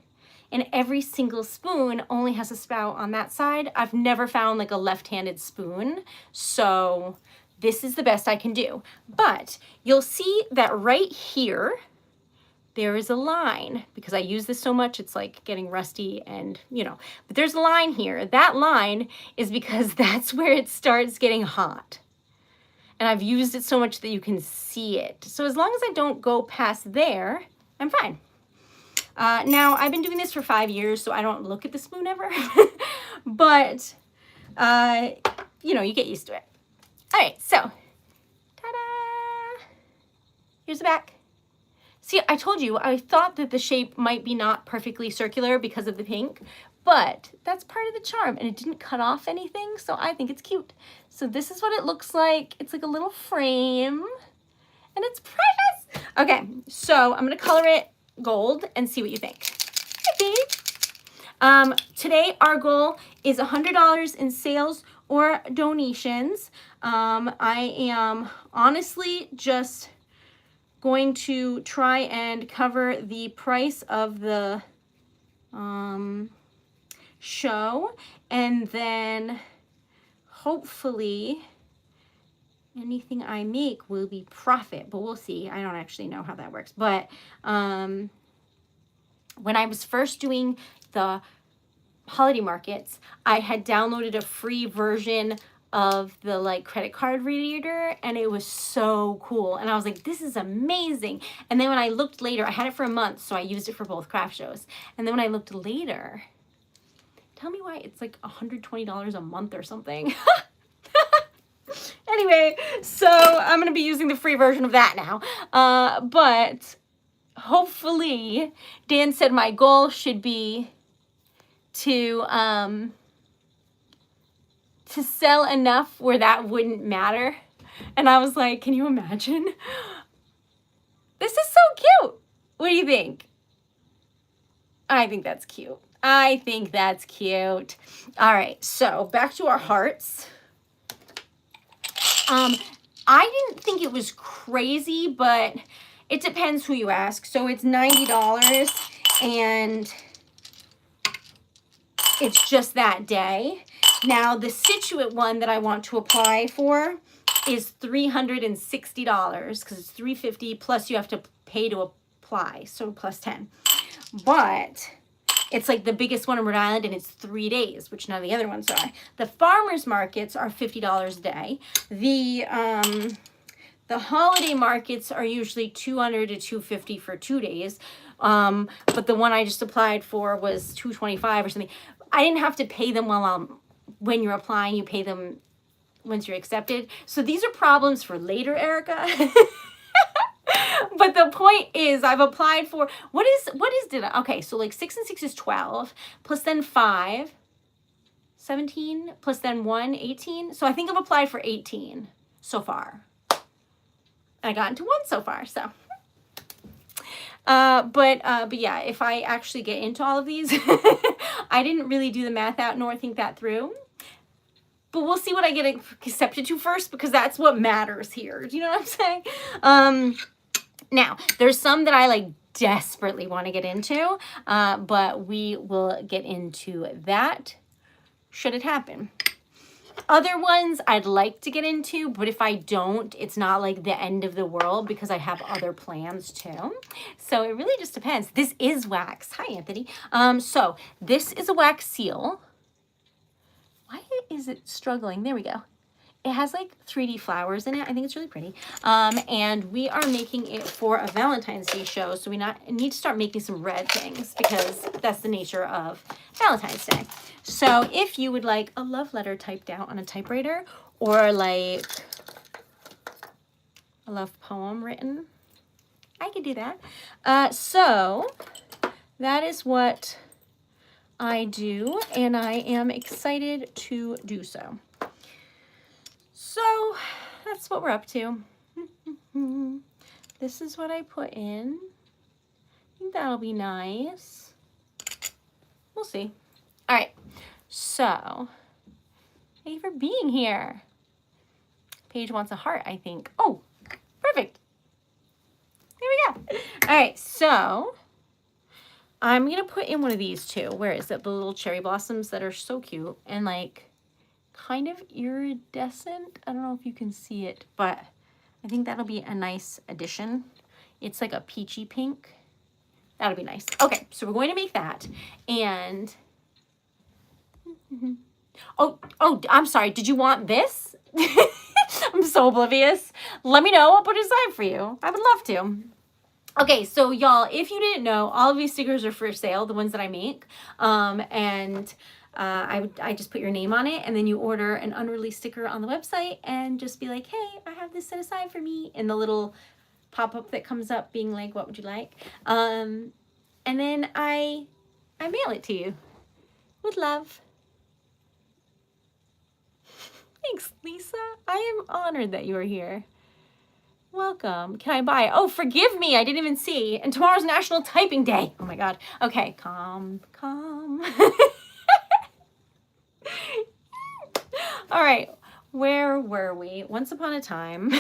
And every single spoon only has a spout on that side. I've never found like a left-handed spoon, so this is the best I can do. But you'll see that right here, there is a line because I use this so much, it's like getting rusty and, you know, but there's a line here. That line is because that's where it starts getting hot. And I've used it so much that you can see it. So as long as I don't go past there, I'm fine. Now, I've been doing this for 5 years, so I don't look at the spoon ever, but, you know, you get used to it. All right, so, ta-da! Here's the back. See, I told you, I thought that the shape might be not perfectly circular because of the pink, but that's part of the charm, and it didn't cut off anything, so I think it's cute. So this is what it looks like. It's like a little frame, and it's precious. Okay, so I'm gonna color it gold and see what you think. Hi, babe. Today our goal is $100 in sales or donations. I am honestly just going to try and cover the price of the show, and then hopefully anything I make will be profit, but we'll see. I don't actually know how that works. But when I was first doing the holiday markets, I had downloaded a free version of the like credit card reader, and it was so cool. And I was like, this is amazing. And then when I looked later, I had it for a month, so I used it for both craft shows. And then when I looked later, tell me why it's like $120 a month or something. Anyway, so I'm going to be using the free version of that now. But hopefully, Dan said my goal should be to sell enough where that wouldn't matter. And I was like, can you imagine? This is so cute. What do you think? I think that's cute. I think that's cute. All right, so back to our hearts. I didn't think it was crazy, but it depends who you ask. So it's $90 and it's just that day. Now the Situate one that I want to apply for is $360 because it's $350 plus you have to pay to apply, so plus 10. But it's like the biggest one in Rhode Island, and it's 3 days, which none of the other ones are. The farmers markets are $50 a day. The holiday markets are usually $200 to $250 for 2 days. But the one I just applied for was $225 or something. I didn't have to pay them when you're applying. You pay them once you're accepted. So these are problems for later, Erica. But the point is, I've applied for, okay, so like 6 and 6 is 12, plus then 5, 17, plus then 1, 18. So I think I've applied for 18 so far. I got into 1 so far, so. But yeah, if I actually get into all of these, I didn't really do the math out nor think that through. But we'll see what I get accepted to first, because that's what matters here. Do you know what I'm saying? Now, there's some that I like desperately want to get into, but we will get into that should it happen. Other ones I'd like to get into, but if I don't, it's not like the end of the world because I have other plans too. So it really just depends. This is wax. Hi, Anthony. So this is a wax seal. Why is it struggling? There we go. It has like 3D flowers in it. I think it's really pretty. And we are making it for a Valentine's Day show. So we need to start making some red things because that's the nature of Valentine's Day. So if you would like a love letter typed out on a typewriter, or like a love poem written, I could do that. So that is what I do, and I am excited to do so. So that's what we're up to. This is what I put in. I think that'll be nice. We'll see. All right. So thank you for being here. Paige wants a heart, I think. Oh, perfect. There we go. All right. So I'm going to put in one of these too. Where is it? The little cherry blossoms that are so cute and like kind of iridescent. I don't know if you can see it, but I think that'll be a nice addition. It's like a peachy pink. That'll be nice. Okay, so we're going to make that. And oh, I'm sorry. Did you want this? I'm so oblivious. Let me know. I'll put it aside for you. I would love to. Okay, so y'all, if you didn't know, all of these stickers are for sale, the ones that I make. I just put your name on it, and then you order an unreleased sticker on the website and just be like, hey, I have this set aside for me, and the little pop-up that comes up being like, what would you like? And then I mail it to you with love. Thanks, Lisa. I am honored that you are here. Welcome. Can I buy? Oh, forgive me. I didn't even see. And tomorrow's National Typing Day. Oh my God. Okay. Calm. All right. Where were we? Once upon a time,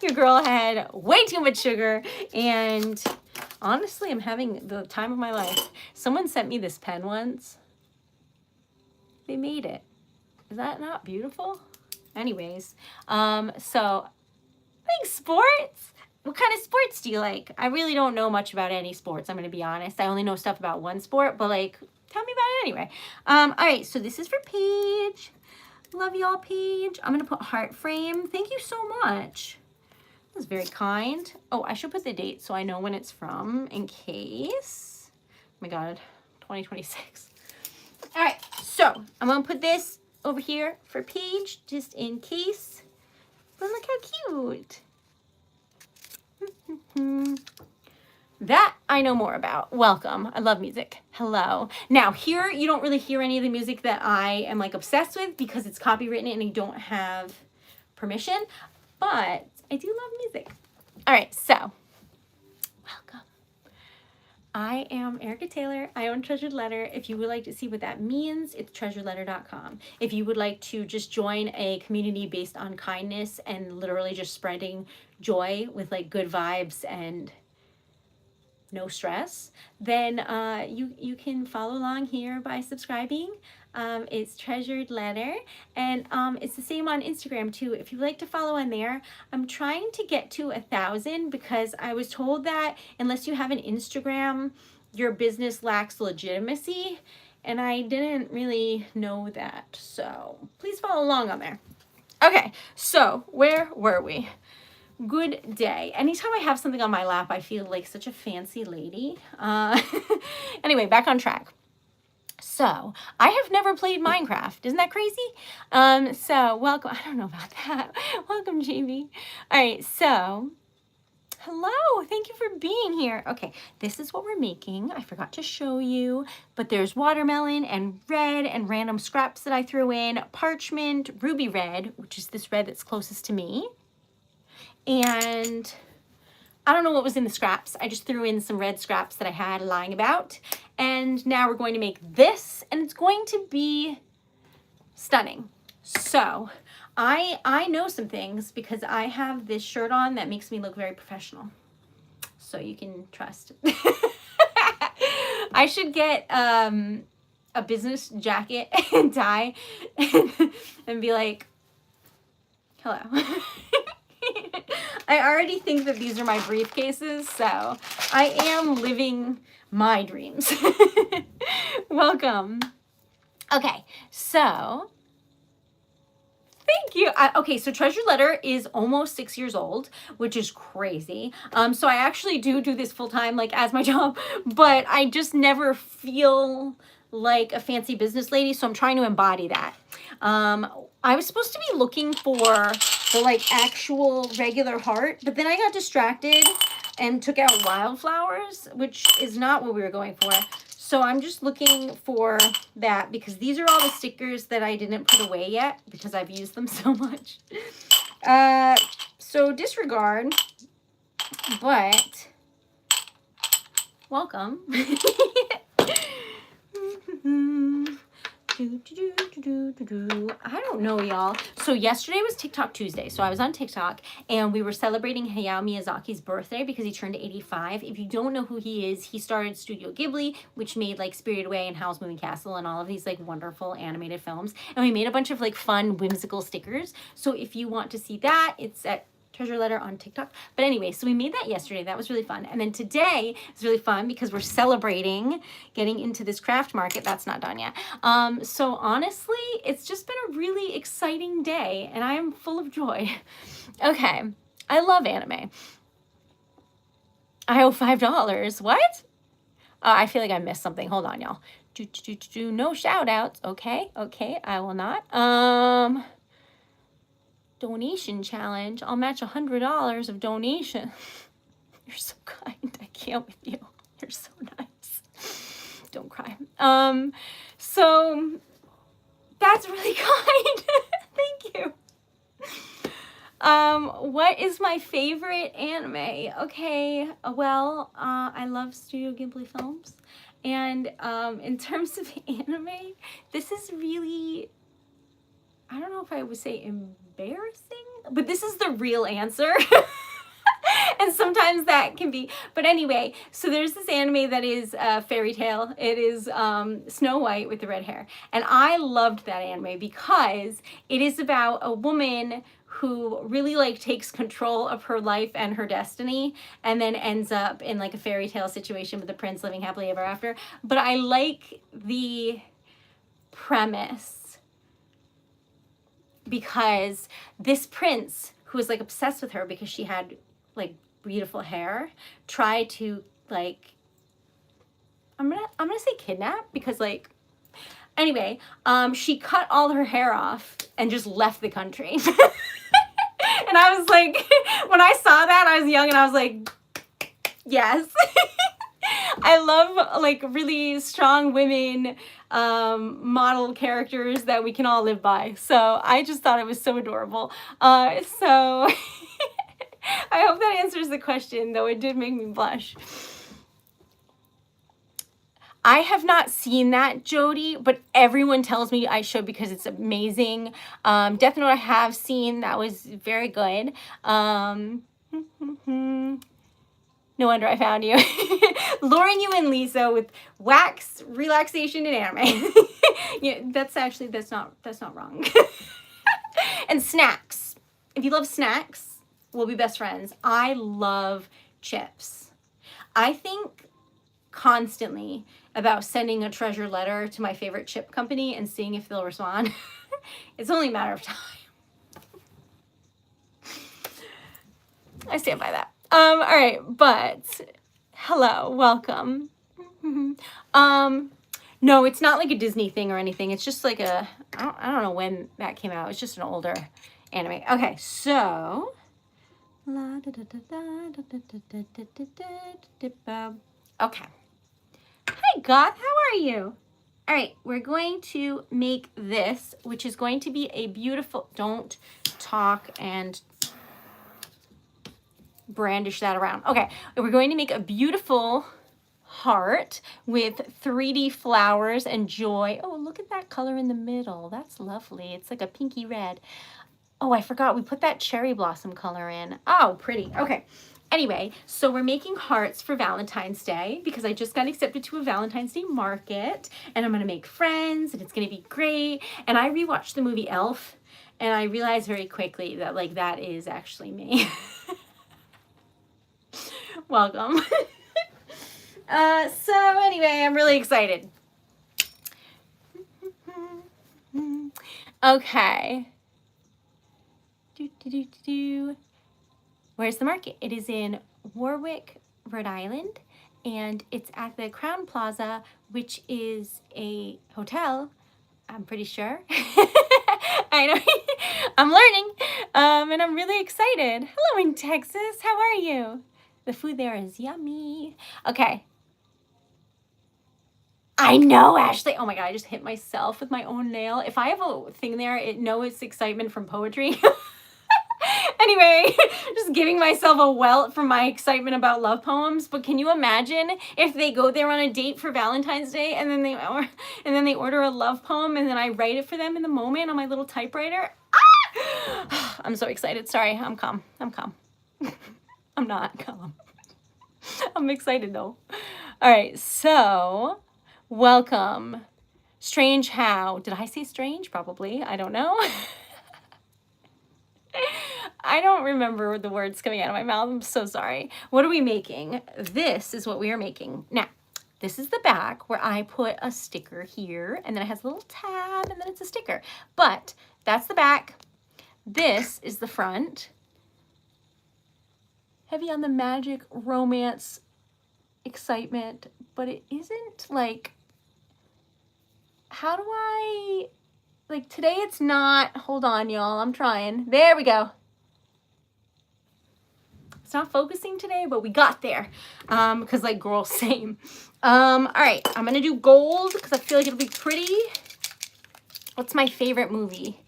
your girl had way too much sugar. And honestly, I'm having the time of my life. Someone sent me this pen once. They made it. Is that not beautiful? Anyways, so thanks, sports. What kind of sports do you like? I really don't know much about any sports, I'm going to be honest. I only know stuff about one sport, but like, tell me about it anyway. All right, so this is for Paige. Love y'all, Paige. I'm going to put heart frame. Thank you so much. That was very kind. Oh, I should put the date so I know when it's from in case. Oh my God, 2026. All right, so I'm going to put this over here for Paige, just in case. But look how cute. That I know more about. Welcome. I love music. Hello. Now here, you don't really hear any of the music that I am like obsessed with because it's copywritten and I don't have permission, but I do love music. All right, so welcome. I am Erica Taylor. I own Treasured Letter. If you would like to see what that means, it's treasuredletter.com. If you would like to just join a community based on kindness and literally just spreading joy with like good vibes and no stress, then you can follow along here by subscribing. It's Treasured Letter, and it's the same on Instagram too. If you'd like to follow on there, I'm trying to get to 1,000 because I was told that unless you have an Instagram, your business lacks legitimacy, and I didn't really know that. So please follow along on there. Okay, so where were we? Good day. Anytime I have something on my lap, I feel like such a fancy lady. Anyway, back on track. So, I have never played Minecraft. Isn't that crazy? So, welcome. I don't know about that. Welcome, JB. All right, so, hello. Thank you for being here. Okay, this is what we're making. I forgot to show you, but there's watermelon and red and random scraps that I threw in, parchment, ruby red, which is this red that's closest to me, and I don't know what was in the scraps. I just threw in some red scraps that I had lying about. And now we're going to make this, and it's going to be stunning. So I know some things because I have this shirt on that makes me look very professional. So you can trust. I should get a business jacket and tie and be like, hello. I already think that these are my briefcases, so I am living my dreams. Welcome. Okay, so thank you. Okay, so Treasured Letter is almost 6 years old, which is crazy. So I actually do this full time, like as my job, but I just never feel like a fancy business lady, so I'm trying to embody that. I was supposed to be looking for the like actual regular heart, but then I got distracted and took out wildflowers, which is not what we were going for. So I'm just looking for that because these are all the stickers that I didn't put away yet because I've used them so much. So disregard, but welcome. I don't know, y'all. So yesterday was TikTok Tuesday. So I was on TikTok and we were celebrating Hayao Miyazaki's birthday because he turned 85. If you don't know who he is, he started Studio Ghibli, which made like Spirited Away and Howl's Moving Castle and all of these like wonderful animated films. And we made a bunch of like fun, whimsical stickers. So if you want to see that, it's at Treasured Letter on TikTok. But anyway, so we made that yesterday. That was really fun. And then today is really fun because we're celebrating getting into this craft market. That's not done yet. So honestly, it's just been a really exciting day and I am full of joy. Okay. I love anime. I owe $5. What? I feel like I missed something. Hold on, y'all. No shout outs. Okay. Okay. I will not. Donation challenge. I'll match $100 of donation. You're so kind. I can't with you. You're so nice. Don't cry. So that's really kind. Thank you. What is my favorite anime? Okay, well, I love Studio Ghibli films. And in terms of anime, this is really, I don't know if I would say embarrassing, but this is the real answer. And sometimes that can be, but anyway, so there's this anime that is a fairy tale. It is Snow White with the red hair. And I loved that anime because it is about a woman who really like takes control of her life and her destiny and then ends up in like a fairy tale situation with the prince living happily ever after. But I like the premise because this prince who was like obsessed with her because she had like beautiful hair tried to like, I'm gonna say kidnap because like, anyway, she cut all her hair off and just left the country. And I was like, when I saw that, I was young and I was like, yes. I love like really strong women model characters that we can all live by. So I just thought it was so adorable. So I hope that answers the question, though it did make me blush. I have not seen that, Jody, but everyone tells me I should because it's amazing. Death Note I have seen. That was very good. No wonder I found you. Luring you in, Lisa, with wax, relaxation, and anime. Yeah, that's not wrong. And snacks. If you love snacks, we'll be best friends. I love chips. I think constantly about sending a treasure letter to my favorite chip company and seeing if they'll respond. It's only a matter of time. I stand by that. All right, but hello, welcome. No, it's not like a Disney thing or anything. It's just like a, I don't know when that came out. It's just an older anime. Okay, so. Okay. Hi, Goth. How are you? All right, we're going to make this, which is going to be a beautiful, don't talk and brandish that around. Okay, we're going to make a beautiful heart with 3D flowers and joy. Oh, look at that color in the middle. That's lovely. It's like a pinky red. Oh, I forgot we put that cherry blossom color in. Oh, pretty. Okay. Anyway, so we're making hearts for Valentine's Day because I just got accepted to a Valentine's Day market and I'm going to make friends and it's going to be great. And I rewatched the movie Elf and I realized very quickly that like that is actually me. Welcome. So anyway, I'm really excited. Okay. Where's the market? It is in Warwick, Rhode Island, and it's at the Crown Plaza, which is a hotel, I'm pretty sure. I know. I'm learning, and I'm really excited. Hello in Texas. How are you? The food there is yummy. Okay. I know, Ashley. Oh my God, I just hit myself with my own nail. If I have a thing there, it's excitement from poetry. Anyway, just giving myself a welt from my excitement about love poems. But can you imagine if they go there on a date for Valentine's Day and then they order a love poem and then I write it for them in the moment on my little typewriter? Ah! I'm so excited. Sorry, I'm calm. I'm calm. I'm not calm. I'm excited though. All right, so welcome. Strange how? Did I say strange? Probably. I don't know. I don't remember the words coming out of my mouth. I'm so sorry. What are we making? This is what we are making. Now, this is the back where I put a sticker here, and then it has a little tab, and then it's a sticker. But that's the back. This is the front. Heavy on the magic, romance, excitement, but it isn't like, how do I, like today it's not, hold on y'all, I'm trying. There we go. It's not focusing today, but we got there. Because like girl, same. All right, I'm gonna do gold because I feel like it'll be pretty. What's my favorite movie?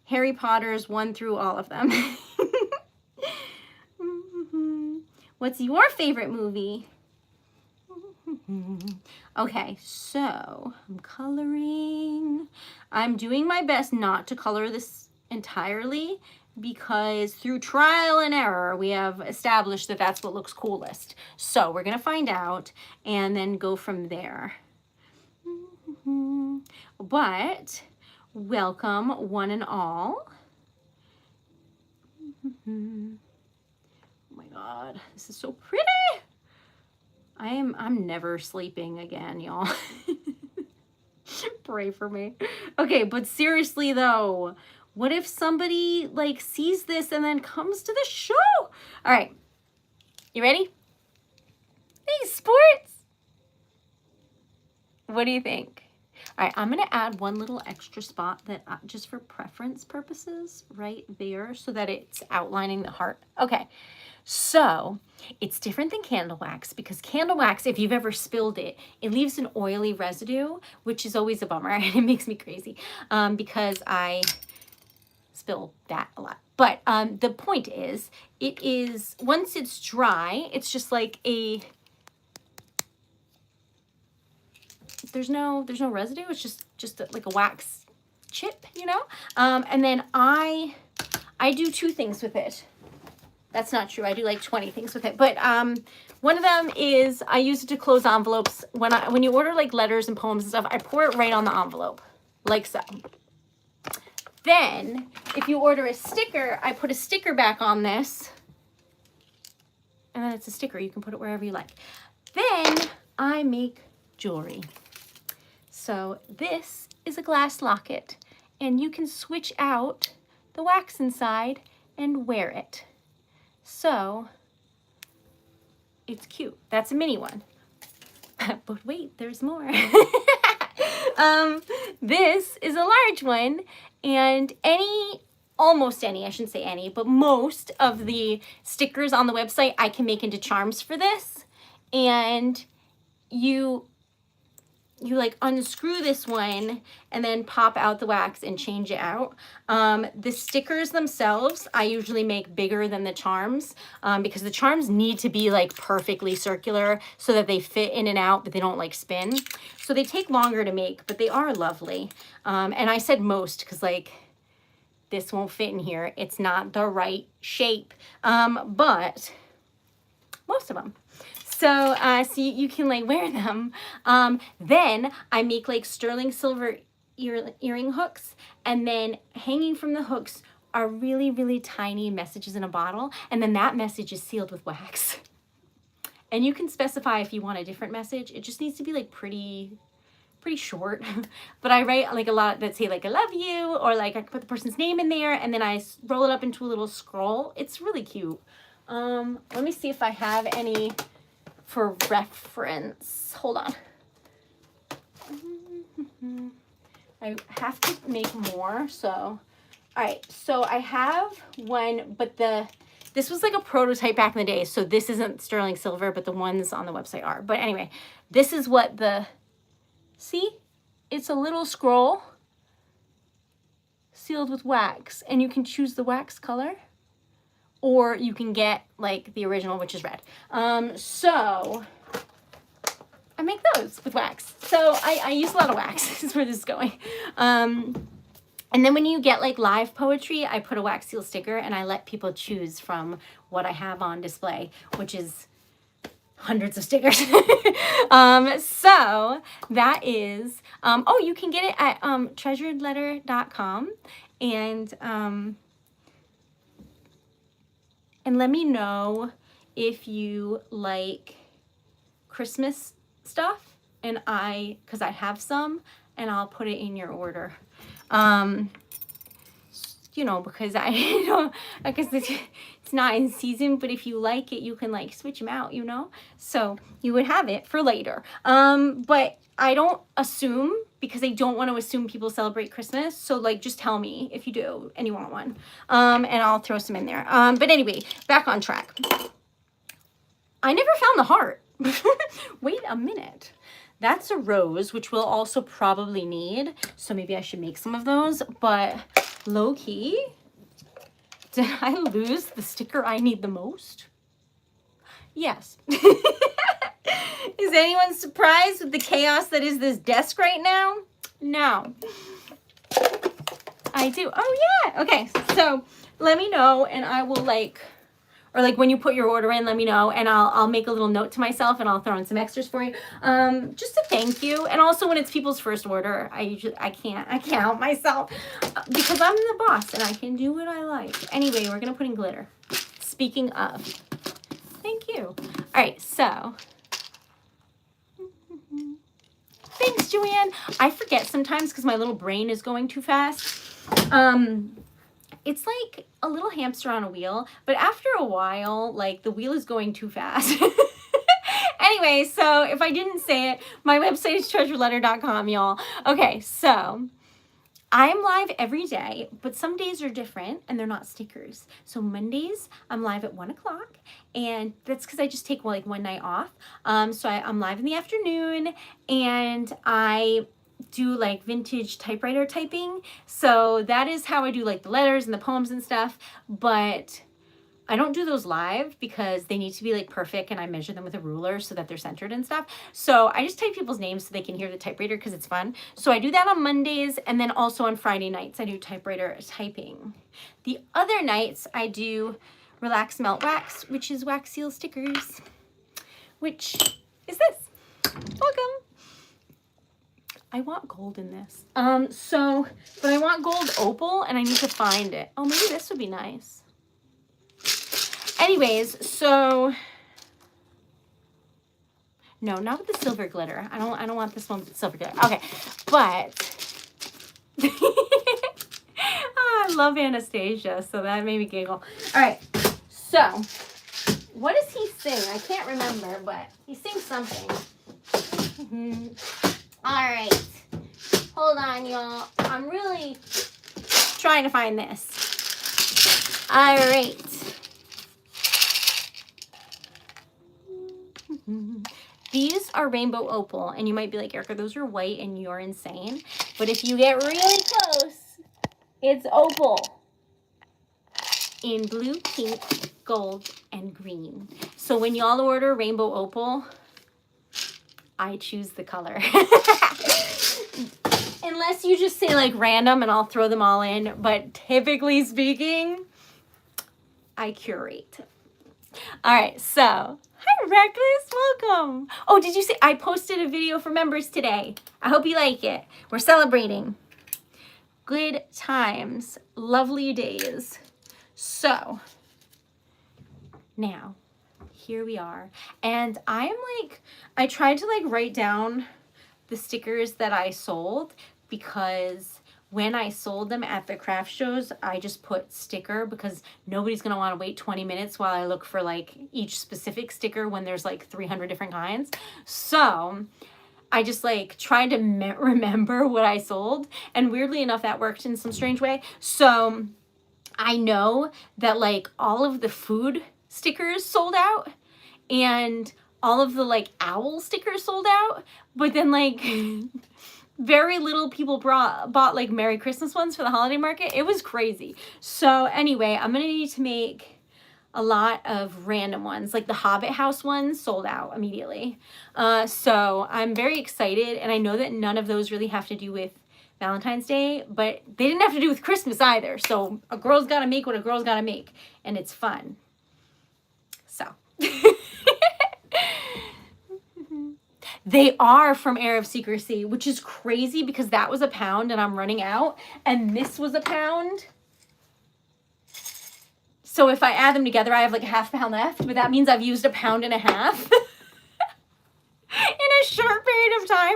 Harry Potter's 1 through all of them. What's your favorite movie? Okay, so I'm coloring. I'm doing my best not to color this entirely because through trial and error, we have established that that's what looks coolest. So we're gonna find out and then go from there. But welcome one and all. Oh my God, this is so pretty. I'm never sleeping again, y'all. Pray for me. Okay, but seriously though, what if somebody like sees this and then comes to the show? All right, you ready? Hey, sports. What do you think? All right, I'm gonna add one little extra spot that just for preference purposes right there so that it's outlining the heart. Okay. So it's different than candle wax because candle wax, if you've ever spilled it, it leaves an oily residue, which is always a bummer and it makes me crazy because I spill that a lot. But the point is, it is, once it's dry, it's just like a, there's no residue. It's just like a wax chip, you know? And then I do 2 things with it. That's not true. I do like 20 things with it. But one One of them is I use it to close envelopes. When you order like letters and poems and stuff, I pour it right on the envelope, like so. Then, if you order a sticker, I put a sticker back on this. And then it's a sticker. You can put it wherever you like. Then, I make jewelry. So, this is a glass locket. And you can switch out the wax inside and wear it. So, it's cute. That's a mini one. But wait, there's more. This is a large one, and almost any, I shouldn't say any, but most of the stickers on the website I can make into charms for this. And you like unscrew this one and then pop out the wax and change it out. The stickers themselves, I usually make bigger than the charms because the charms need to be like perfectly circular so that they fit in and out, but they don't like spin. So they take longer to make, but they are lovely. And I said most because like this won't fit in here. It's not the right shape, but most of them. So, so you can like wear them. Then I make like sterling silver earring hooks, and then hanging from the hooks are really, really tiny messages in a bottle. And then that message is sealed with wax. And you can specify if you want a different message. It just needs to be like pretty short. But I write like a lot that say like, I love you, or like I put the person's name in there, and then I roll it up into a little scroll. It's really cute. Let me see if I have any for reference. Hold on. I have to make more, so. All right, so I have one, but this was like a prototype back in the day, so this isn't sterling silver, but the ones on the website are. But anyway, this is what see? It's a little scroll sealed with wax, and you can choose the wax color, or you can get like the original, which is red. So I make those with wax. So I use a lot of wax. This is where this is going. And then when you get like live poetry, I put a wax seal sticker and I let people choose from what I have on display, which is hundreds of stickers. So that is, oh, you can get it at TreasuredLetter.com, and let me know if you like Christmas stuff, and because I have some, and I'll put it in your order. You know, because because it's not in season, but if you like it, you can like switch them out, you know? So you would have it for later. But I don't assume, because I don't want to assume people celebrate Christmas. So like, just tell me if you do and you want one. And I'll throw some in there. But anyway, back on track. I never found the heart. Wait a minute. That's a rose, which we'll also probably need. So maybe I should make some of those. But low key, did I lose the sticker I need the most? Yes. Is anyone surprised with the chaos that is this desk right now? No. I do. Oh, yeah. Okay. So let me know, and I will like, or like when you put your order in, let me know, and I'll make a little note to myself, and I'll throw in some extras for you, just to thank you. And also when it's people's first order, I can't help myself because I'm the boss and I can do what I like. Anyway, we're gonna put in glitter. Speaking of, thank you. All right, so thanks, Joanne. I forget sometimes because my little brain is going too fast. It's like a little hamster on a wheel, but after a while, like the wheel is going too fast. Anyway, so if I didn't say it, my website is TreasuredLetter.com, y'all. Okay, so I'm live every day, but some days are different and they're not stickers. So Mondays, I'm live at 1 o'clock, and that's because I just take like one night off. So I'm live in the afternoon, and I do like vintage typewriter typing. So that is how I do like the letters and the poems and stuff, but I don't do those live because they need to be like perfect, and I measure them with a ruler so that they're centered and stuff. So I just type people's names so they can hear the typewriter because it's fun. So I do that on Mondays, and then also on Friday nights I do typewriter typing. The other nights I do relax melt wax, which is wax seal stickers. which is this. Welcome. I want gold in this. But I want gold opal and I need to find it. Oh, maybe this would be nice. Anyways, so no, not with the silver glitter. I don't want this one with the silver glitter. Okay, but I love Anastasia, so that made me giggle. All right, so what does he sing? I can't remember, but he sings something. All right, hold on, y'all. I'm really trying to find this. All right. These are rainbow opal, and you might be like, Erica, those are white and you're insane. But if you get really close, it's opal in blue, pink, gold, and green. So when y'all order rainbow opal, I choose the color. Unless you just say like random and I'll throw them all in. But typically speaking, I curate. All right, so hi, Reckless, welcome. Oh, did you see I posted a video for members today? I hope you like it. We're celebrating good times, lovely days. So now here we are. And I tried to write down the stickers that I sold, because when I sold them at the craft shows, I just put sticker because nobody's going to want to wait 20 minutes while I look for each specific sticker when there's 300 different kinds. So I just tried to remember what I sold. And weirdly enough, that worked in some strange way. So I know that all of the food stickers sold out and all of the owl stickers sold out. But then very little people bought Merry Christmas ones for the holiday market. It was crazy. So anyway, I'm gonna need to make a lot of random ones. The Hobbit house ones sold out immediately. So I'm very excited, and I know that none of those really have to do with Valentine's Day, but they didn't have to do with Christmas either. So a girl's gotta make what a girl's gotta make, and it's fun. So they are from Air of Secrecy, which is crazy because that was £1 and I'm running out, and this was £1. So if I add them together, I have a £0.5 left, but that means I've used £1.50 in a short period of time.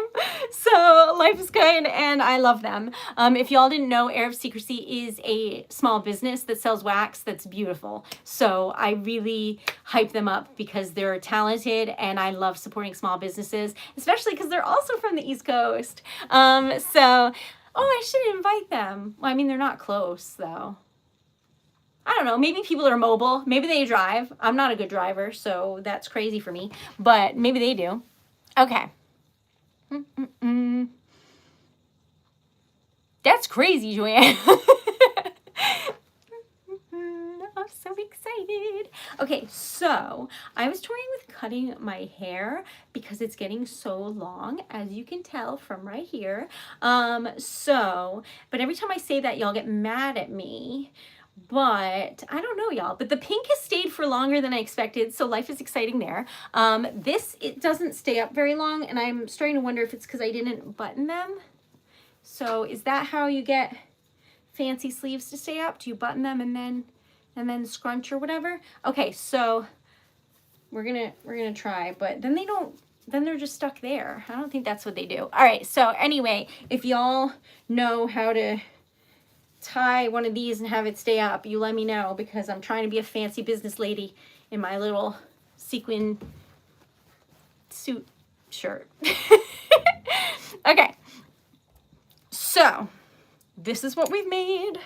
So life is good and I love them. If y'all didn't know, Air of Secrecy is a small business that sells wax that's beautiful. So I really hype them up because they're talented and I love supporting small businesses, especially because they're also from the East Coast. I should invite them. Well, I mean, they're not close though. I don't know, maybe people are mobile, maybe they drive. I'm not a good driver, so that's crazy for me, but maybe they do. Okay. That's crazy, Joanne. I'm so excited. Okay, so I was toying with cutting my hair because it's getting so long, as you can tell from right here. But every time I say that, y'all get mad at me. But I don't know, y'all, but the pink has stayed for longer than I expected, so life is exciting there. It doesn't stay up very long, and I'm starting to wonder if it's because I didn't button them. So is that how you get fancy sleeves to stay up? Do you button them and then scrunch or whatever? Okay, so we're gonna try, but then they're just stuck there. I don't think that's what they do. All right, so anyway, if y'all know how to tie one of these and have it stay up, you let me know, because I'm trying to be a fancy business lady in my little sequin suit shirt. Okay, so this is what we've made.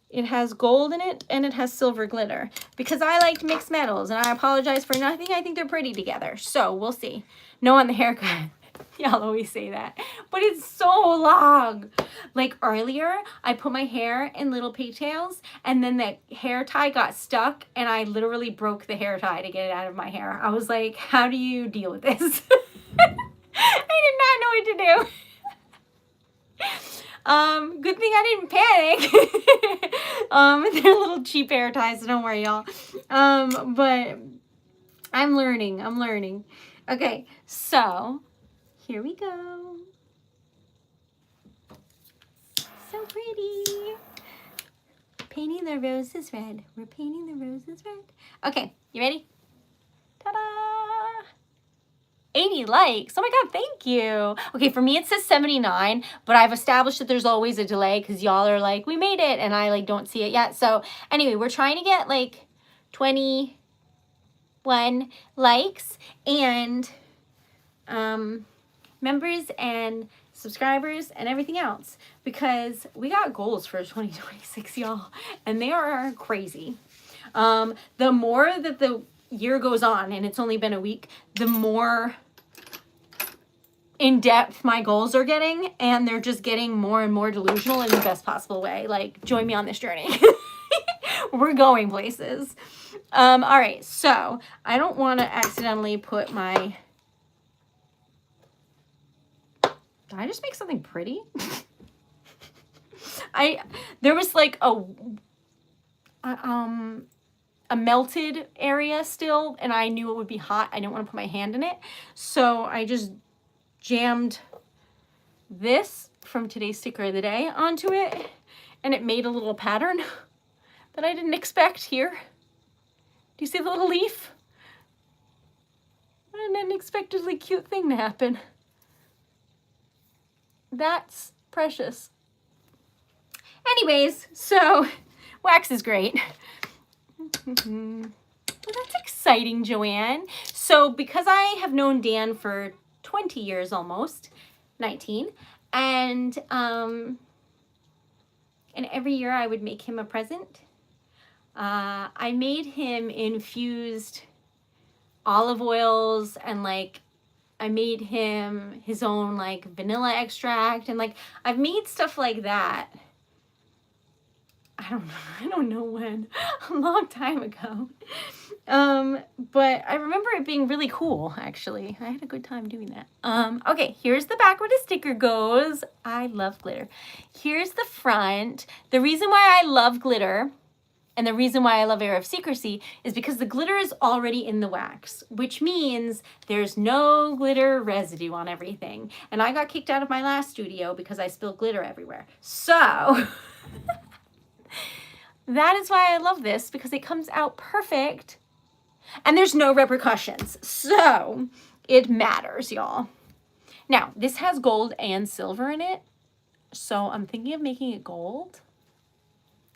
It has gold in it and it has silver glitter because I like mixed metals, and I apologize for nothing. I think they're pretty together, so we'll see. No on the haircut. Y'all always say that, but it's so long. Earlier, I put my hair in little pigtails, and then the hair tie got stuck, and I literally broke the hair tie to get it out of my hair. I was like, how do you deal with this? I did not know what to do. Good thing I didn't panic. They're little cheap hair ties, so don't worry, y'all. But I'm learning. I'm learning. Okay, so here we go. So pretty. Painting the roses red. We're painting the roses red. Okay, you ready? Ta-da! 80 likes. Oh my God, thank you. Okay, for me it says 79, but I've established that there's always a delay because y'all are like, we made it, and I like don't see it yet. So anyway, we're trying to get like 21 likes and members and subscribers and everything else, because we got goals for 2026, y'all, and they are crazy. The more that the year goes on, and it's only been a week, the more in depth my goals are getting, and they're just getting more and more delusional in the best possible way. Like, join me on this journey. We're going places. All right, so I don't want to accidentally put my... Did I just make something pretty? There was like a melted area still, and I knew it would be hot. I didn't want to put my hand in it. So I just jammed this from today's sticker of the day onto it, and it made a little pattern that I didn't expect here. Do you see the little leaf? What an unexpectedly cute thing to happen. That's precious. Anyways, so wax is great. Well, that's exciting, Joanne. So because I have known Dan for 20 years almost, 19, and every year I would make him a present. I made him infused olive oils, and like I made him his own like vanilla extract, and like I've made stuff like that. I don't know when, a long time ago. But I remember it being really cool, actually. I had a good time doing that. Okay, here's the back where the sticker goes. I love glitter. Here's the front. The reason why I love glitter and the reason why I love Air of Secrecy is because the glitter is already in the wax, which means there's no glitter residue on everything. And I got kicked out of my last studio because I spilled glitter everywhere. So... that is why I love this, because it comes out perfect and there's no repercussions. So it matters, y'all. Now, this has gold and silver in it, so I'm thinking of making it gold.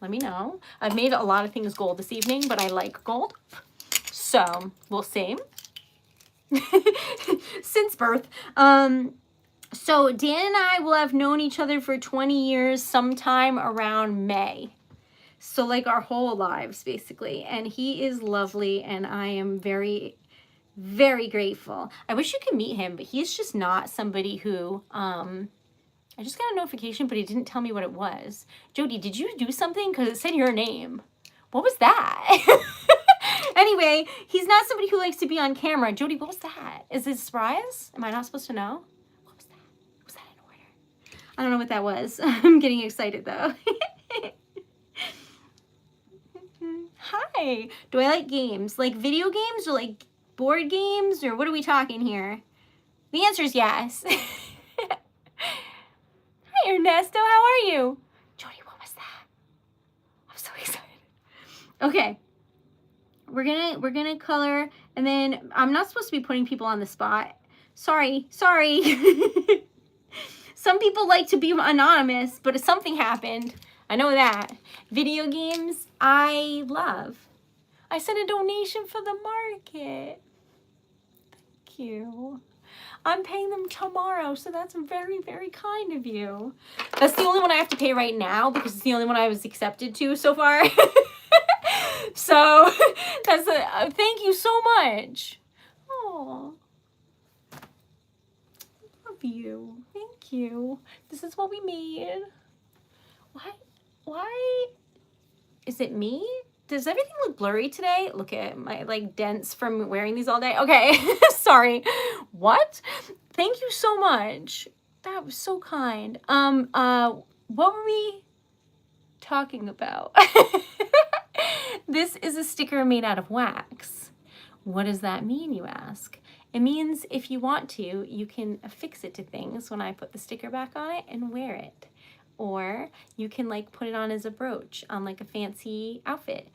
Let me know. I've made a lot of things gold this evening, but I like gold. So we'll see. Since birth. So Dan and I will have known each other for 20 years sometime around May. So like our whole lives, basically. And he is lovely, and I am very, very grateful. I wish you could meet him, but he's just not somebody who, I just got a notification, but he didn't tell me what it was. Jody, did you do something? Because it said your name. What was that? Anyway, he's not somebody who likes to be on camera. Jody, what was that? Is it a surprise? Am I not supposed to know? What was that? Was that in order? I don't know what that was. I'm getting excited, though. Hi. Do I like games? Like video games or like board games, or what are we talking here? The answer is yes. Hi, Ernesto. How are you? Jody, what was that? I'm so excited. Okay. We're gonna color, and then I'm not supposed to be putting people on the spot. Sorry. Some people like to be anonymous, but if something happened, I know that. Video games, I love. I sent a donation for the market. Thank you. I'm paying them tomorrow, so that's very, very kind of you. That's the only one I have to pay right now because it's the only one I was accepted to so far. So that's a thank you so much. Oh, love you. Thank you. This is what we made. Why is it me? Does everything look blurry today? Look at my like dents from wearing these all day. Okay, sorry. What? Thank you so much. That was so kind. What were we talking about? This is a sticker made out of wax, What does that mean, you ask? It means if you want to, you can affix it to things when I put the sticker back on it and wear it. Or you can like put it on as a brooch on like a fancy outfit.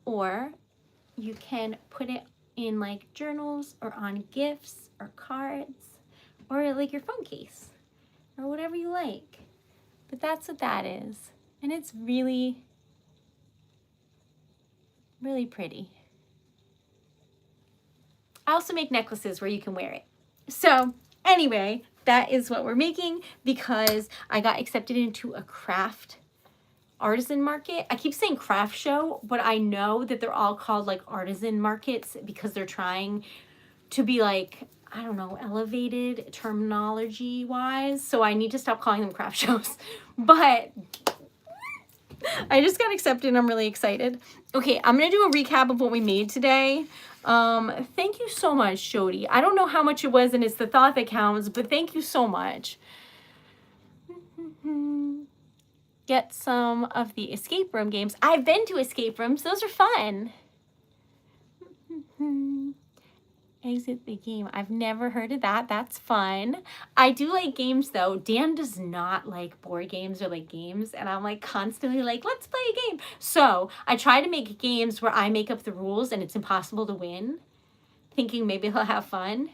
Or you can put it in like journals or on gifts or cards or like your phone case or whatever you like. But that's what that is. And it's really, really pretty. I also make necklaces where you can wear it. So anyway, that is what we're making because I got accepted into a craft artisan market. I keep saying craft show, but I know that they're all called like artisan markets because they're trying to be like, I don't know, elevated terminology wise. So I need to stop calling them craft shows. But I just got accepted and I'm really excited. Okay, I'm going to do a recap of what we made today. Thank you so much, Jody. I don't know how much it was and it's the thought that counts, but thank you so much. Get some of the escape room games. I've been to escape rooms. Those are fun. Exit the game. I've never heard of that. That's fun. I do like games though. Dan does not like board games or like games. And I'm like constantly like, let's play a game. So I try to make games where I make up the rules and it's impossible to win. Thinking maybe he'll have fun.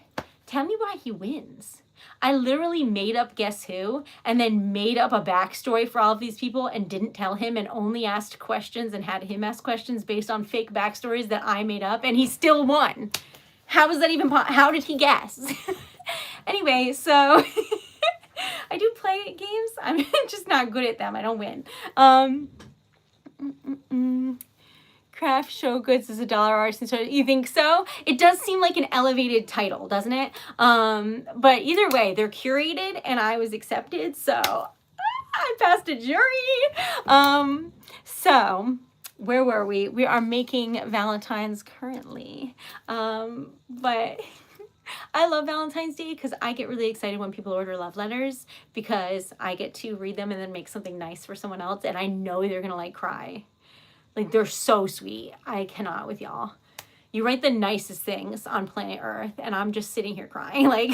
Tell me why he wins. I literally made up Guess Who and then made up a backstory for all of these people and didn't tell him and only asked questions and had him ask questions based on fake backstories that I made up and he still won. How is that even how did he guess? Anyway, so I do play games. I'm just not good at them. I don't win. Craft show goods is $1 artisan. So you think so? It does seem like an elevated title, doesn't it? But either way, they're curated and I was accepted. So I passed a jury. So where were we? We are making Valentine's currently. But I love Valentine's Day because I get really excited when people order love letters because I get to read them and then make something nice for someone else. And I know they're going to like cry. Like they're so sweet. I cannot with y'all. You write the nicest things on planet Earth and I'm just sitting here crying. Like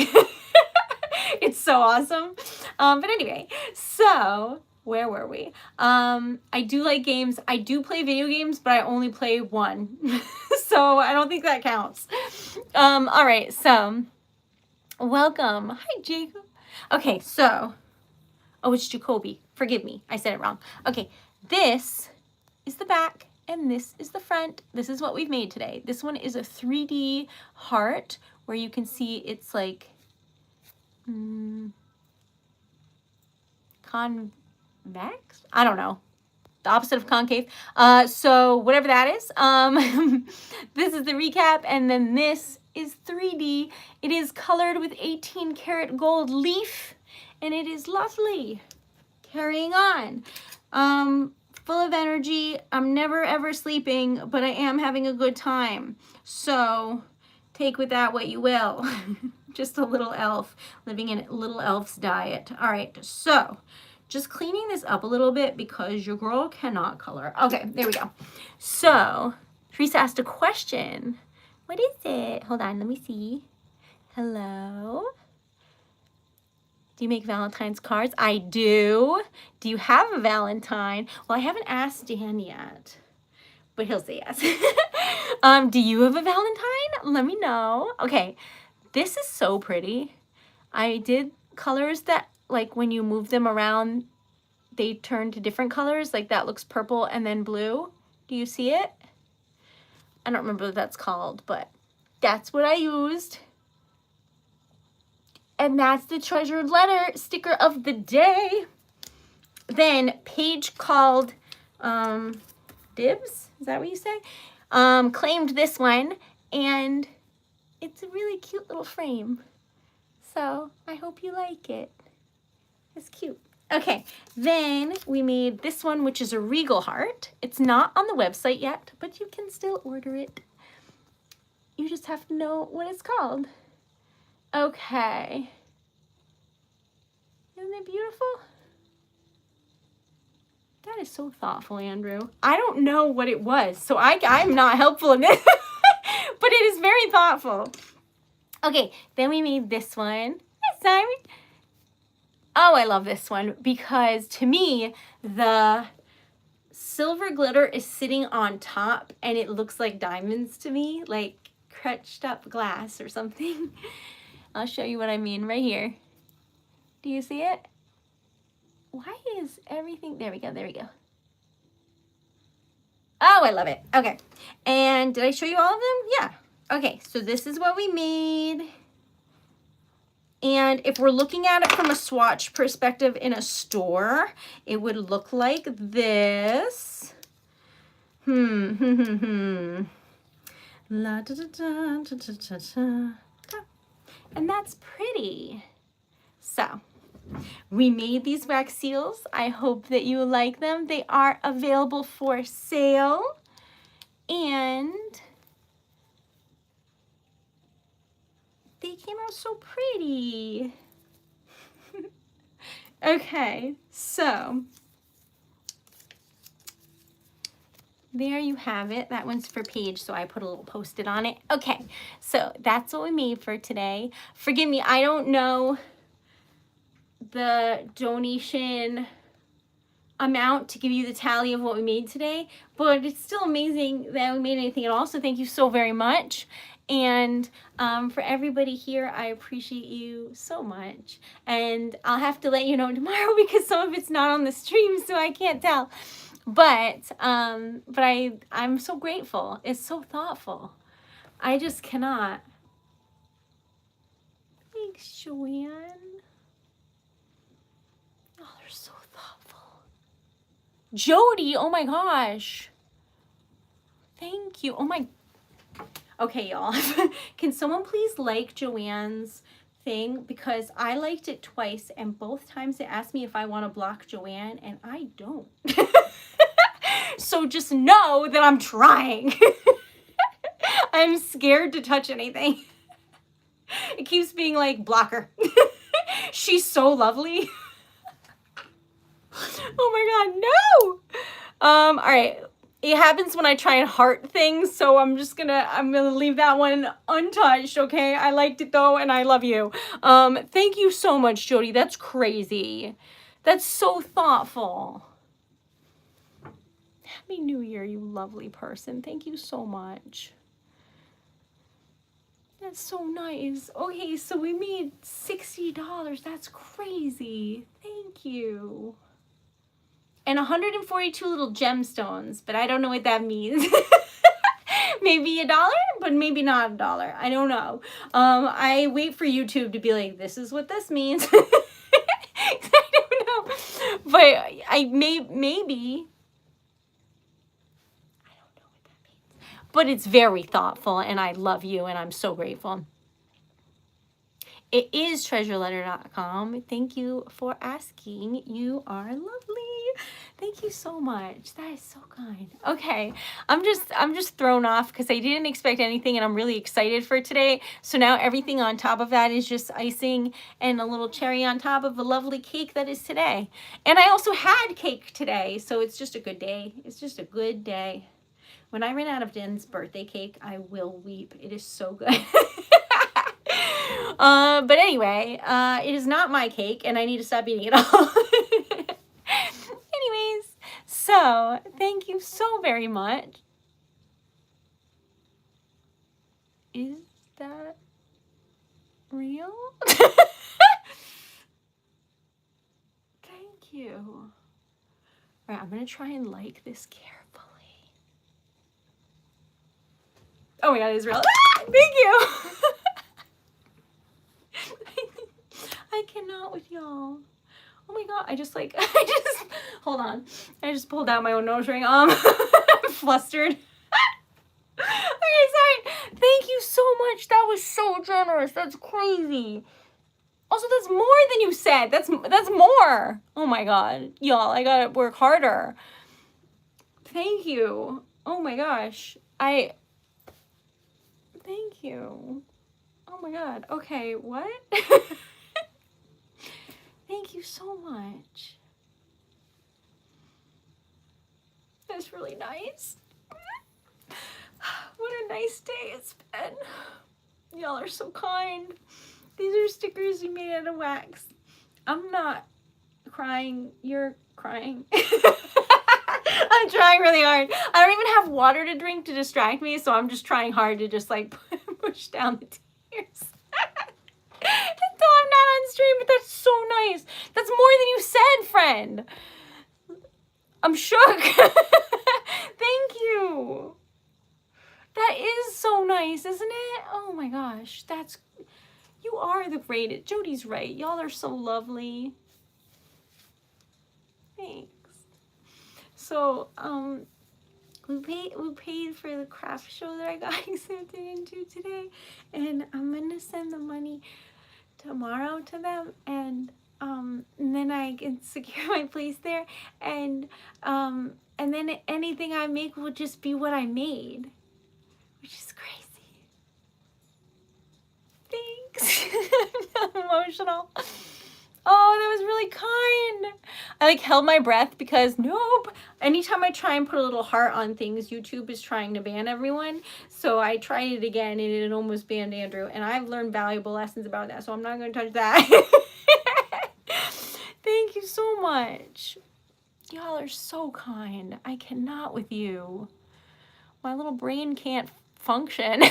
it's so awesome. But anyway, so where were we? I do like games. I do play video games, but I only play one. So I don't think that counts. All right. So welcome. Hi, Jacob. Okay. So, oh, it's Jacoby. Forgive me. I said it wrong. Okay. This is the back and this is the front. This is what we've made today. This one is a 3D heart where you can see it's like convex? I don't know. The opposite of concave. So whatever that is. This is the recap and then this is 3D. It is colored with 18 karat gold leaf and it is lovely. Carrying on. Full of energy. I'm never ever sleeping, but I am having a good time. So take with that what you will. Just a little elf living in a little elf's diet. All right, so just cleaning this up a little bit because your girl cannot color. Okay, there we go. So Teresa asked a question. What is it? Hold on, let me see. Hello? Do you make Valentine's cards? I do. Do you have a Valentine? Well, I haven't asked Dan yet, but he'll say yes. Do you have a Valentine? Let me know. Okay, this is so pretty. I did colors that, like, when you move them around, they turn to different colors. Like, that looks purple and then blue. Do you see it? I don't remember what that's called, but that's what I used. And that's the treasured letter sticker of the day. Then Paige called dibs, is that what you say? Claimed this one, and it's a really cute little frame. So I hope you like it. It's cute. Okay, then we made this one, which is a regal heart. It's not on the website yet, but you can still order it. You just have to know what it's called. Okay. Isn't it beautiful? That is so thoughtful, Andrew. I don't know what it was, so I'm not helpful in this. But it is very thoughtful. Okay, then we made this one. Hi, Simon. Oh, I love this one because to me, the silver glitter is sitting on top and it looks like diamonds to me, like crushed up glass or something. I'll show you what I mean right here. Do you see it? Why is everything, there we go, there we go. Oh, I love it. Okay, and did I show you all of them? Yeah. Okay, so this is what we made. And if we're looking at it from a swatch perspective in a store, it would look like this. La da da da da da da da. And that's pretty. So we made these wax seals. I hope that you like them. They are available for sale. And they came out so pretty. Okay, so there you have it. That one's for Paige, so I put a little Post-it on it. Okay, so that's what we made for today. Forgive me, I don't know the donation amount to give you the tally of what we made today, but it's still amazing that we made anything at all, so thank you so very much. And for everybody here, I appreciate you so much. And I'll have to let you know tomorrow because some of it's not on the stream, so I can't tell. But I'm so grateful. It's so thoughtful. I just cannot. Thanks, Joanne. Oh, they're so thoughtful. Jody, oh my gosh. Thank you. Oh my. Okay, y'all. Can someone please like Joanne's thing? Because I liked it twice, and both times it asked me if I want to block Joanne, and I don't. So just know that I'm trying. I'm scared to touch anything. It keeps being like, blocker. She's so lovely. Oh my God, no. All right. It happens when I try and heart things, so I'm gonna leave that one untouched, okay? I liked it though, and I love you. Thank you so much, Jody. That's crazy. That's so thoughtful. Happy New Year, you lovely person. Thank you so much. That's so nice. Okay, so we made $60. That's crazy. Thank you. And 142 little gemstones, but I don't know what that means. Maybe $1, but maybe not $1. I don't know. I wait for YouTube to be like, this is what this means. I don't know. But maybe. I don't know what that means. But it's very thoughtful, and I love you, and I'm so grateful. It is TreasuredLetter.com. Thank you for asking. You are lovely. Thank you so much. That is so kind. Okay, I'm just thrown off because I didn't expect anything, and I'm really excited for today. So now everything on top of that is just icing and a little cherry on top of a lovely cake that is today. And I also had cake today, so it's just a good day. It's just a good day. When I run out of Din's birthday cake, I will weep. It is so good. But anyway, it is not my cake, and I need to stop eating it all. Anyways, so thank you so very much. Is that real? Thank you. All right, I'm going to try and like this carefully. Oh my God, it is real. Ah, thank you. I cannot with y'all. Oh my God, hold on. I just pulled out my own nose ring. I'm flustered. Okay, sorry. Thank you so much. That was so generous. That's crazy. Also, that's more than you said. That's more. Oh my God. Y'all, I gotta work harder. Thank you. Oh my gosh. Thank you. Oh my God. Okay, what? Thank you so much. That's really nice. What a nice day it's been. Y'all are so kind. These are stickers you made out of wax. I'm not crying. You're crying. I'm trying really hard. I don't even have water to drink to distract me, so I'm just trying hard to just like push down the tears. Until I'm not on stream, but that's so nice. That's more than you said, friend. I'm shook. Thank you. That is so nice, isn't it? Oh my gosh, you are the greatest. Jody's right. Y'all are so lovely. Thanks. So, we paid for the craft show that I got accepted into today, and I'm gonna send the money tomorrow to them, and then I can secure my place there, and then anything I make will just be what I made, which is crazy. Thanks. I'm emotional. Oh, that was really kind. I like held my breath because nope. Anytime I try and put a little heart on things, YouTube is trying to ban everyone. So I tried it again and it almost banned Andrew. And I've learned valuable lessons about that. So I'm not going to touch that. Thank you so much. Y'all are so kind. I cannot with you. My little brain can't function.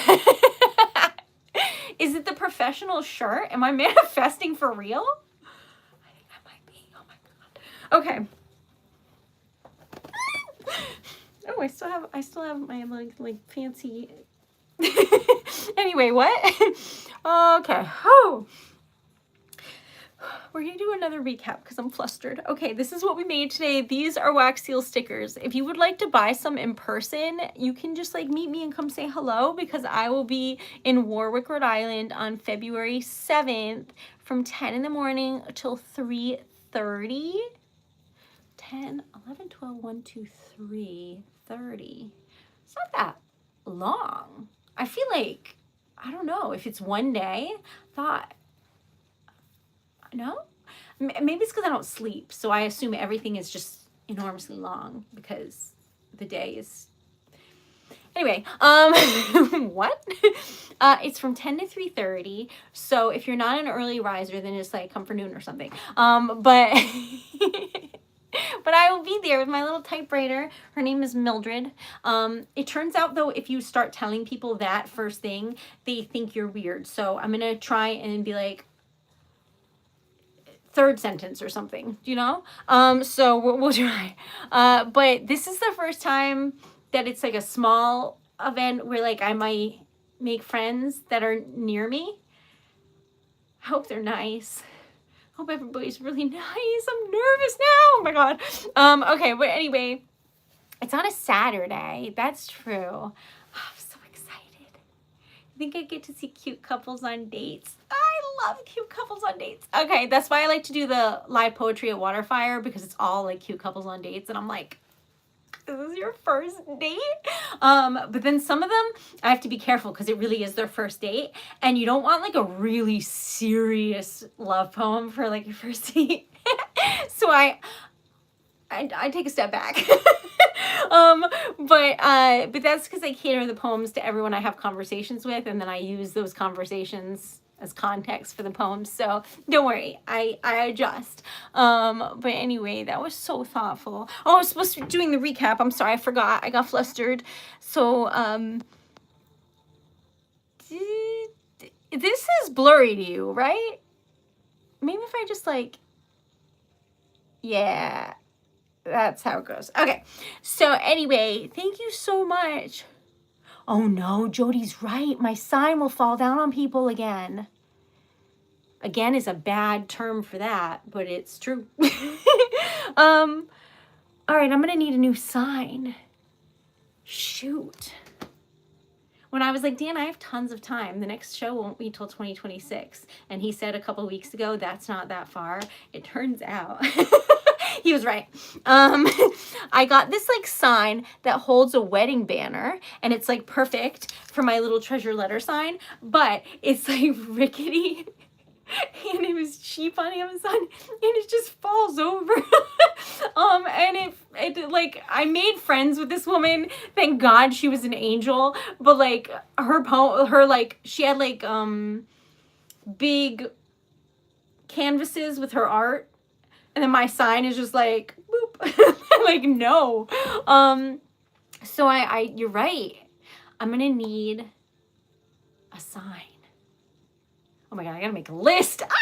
Is it the professional shirt? Am I manifesting for real? Okay. Oh, I still have my like fancy. Anyway, what? Okay. Oh. We're gonna do another recap because I'm flustered. Okay, this is what we made today. These are wax seal stickers. If you would like to buy some in person, you can just like meet me and come say hello because I will be in Warwick, Rhode Island on February 7th from 10 in the morning till 3:30. 10, 11, 12, 1, 2, 3, 30. It's not that long. I feel like, I don't know, if it's one day, no? Maybe it's because I don't sleep, so I assume everything is just enormously long because the day is... Anyway, what? It's from 10 to 3:30, so if you're not an early riser, then just like come for noon or something. But... But I will be there with my little typewriter. Her name is Mildred. It turns out, though, if you start telling people that first thing, they think you're weird. So I'm going to try and be like, third sentence or something, you know? So we'll try. But this is the first time that it's like a small event where like I might make friends that are near me. I hope they're nice. Hope everybody's really nice. I'm nervous now. Oh my god. Okay, but anyway, it's on a Saturday. That's true. Oh, I'm so excited. I think I get to see cute couples on dates. I love cute couples on dates. Okay, that's why I like to do the live poetry at Waterfire because it's all like cute couples on dates, and I'm like, this is your first date? But then some of them, I have to be careful because it really is their first date. And you don't want like a really serious love poem for like your first date. So I take a step back. But that's because I cater the poems to everyone I have conversations with. And then I use those conversations as context for the poems. So don't worry, I adjust. But anyway, that was so thoughtful. Oh, I was supposed to be doing the recap. I'm sorry, I forgot. I got flustered. So, this is blurry to you, right? Maybe if I just like, yeah, that's how it goes. Okay. So anyway, thank you so much. Oh no, Jody's right. My sign will fall down on people again. Again is a bad term for that, but it's true. All right, I'm gonna need a new sign. Shoot. When I was like, Dan, I have tons of time. The next show won't be till 2026. And he said a couple weeks ago, that's not that far. It turns out he was right. I got this like sign that holds a wedding banner, and it's like perfect for my little treasure letter sign, but it's like rickety. And it was cheap on Amazon, and it just falls over. like, I made friends with this woman. Thank God she was an angel. But like she had like big canvases with her art, and then my sign is just like boop. Like, no. So you're right. I'm gonna need a sign. Oh my God, I gotta make a list. Ah!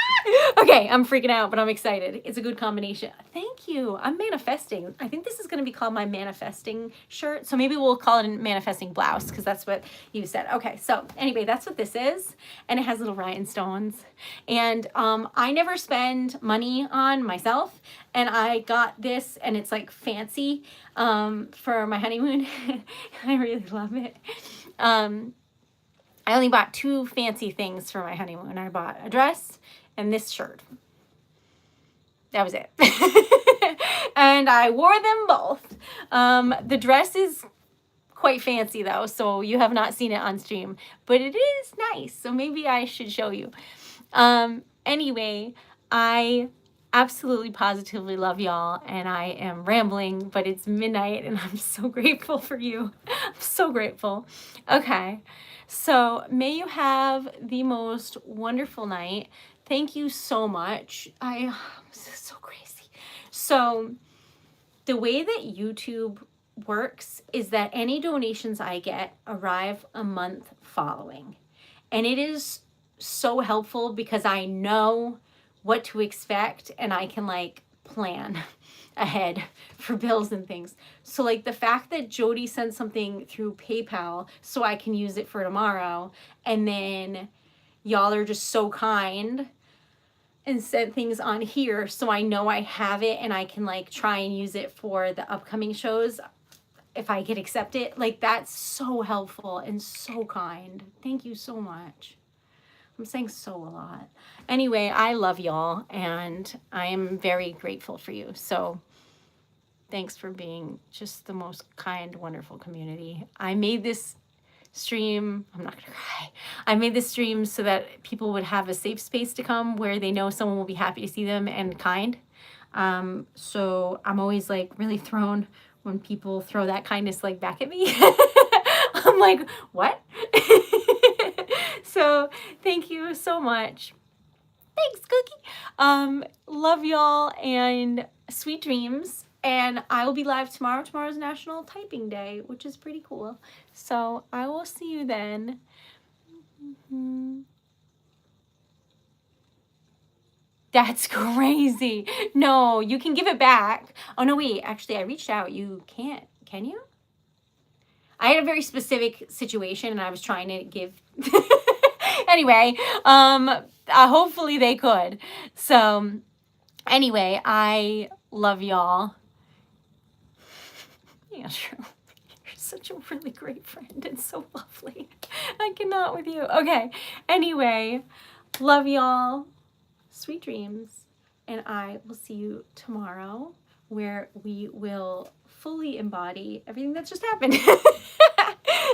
Okay, I'm freaking out, but I'm excited. It's a good combination. Thank you. I'm manifesting. I think this is gonna be called my manifesting shirt. So maybe we'll call it a manifesting blouse, because that's what you said. Okay, so anyway, that's what this is. And it has little rhinestones. And I never spend money on myself. And I got this, and it's like fancy for my honeymoon. I really love it. I only bought 2 fancy things for my honeymoon. I bought a dress and this shirt. That was it. And I wore them both. The dress is quite fancy though, so you have not seen it on stream, but it is nice, so maybe I should show you. Anyway, I absolutely positively love y'all, and I am rambling, but it's midnight and I'm so grateful for you. I'm so grateful. Okay. So may you have the most wonderful night. Thank you so much. This is so crazy. So the way that YouTube works is that any donations I get arrive a month following. And it is so helpful because I know what to expect, and I can like plan ahead for bills and things. So like the fact that Jody sent something through PayPal so I can use it for tomorrow, and then y'all are just so kind and sent things on here so I know I have it and I can like try and use it for the upcoming shows if I get accepted. Like, that's so helpful and so kind. Thank you so much. I'm saying so a lot. Anyway, I love y'all, and I am very grateful for you. So thanks for being just the most kind, wonderful community. I made this stream, I'm not gonna cry. I made this stream so that people would have a safe space to come where they know someone will be happy to see them and kind. So I'm always like really thrown when people throw that kindness like back at me. I'm like, what? So thank you so much. Thanks, Cookie. Love y'all and sweet dreams. And I will be live tomorrow. Tomorrow's National Typing Day, which is pretty cool. So I will see you then. That's crazy. No, you can give it back. Oh, no, wait. Actually, I reached out. You can't. Can you? I had a very specific situation, and I was trying to give... Anyway, hopefully they could. So, anyway, I love y'all. Andrew, you're such a really great friend and so lovely. I cannot with you. Okay, anyway, love y'all. Sweet dreams. And I will see you tomorrow, where we will fully embody everything that's just happened.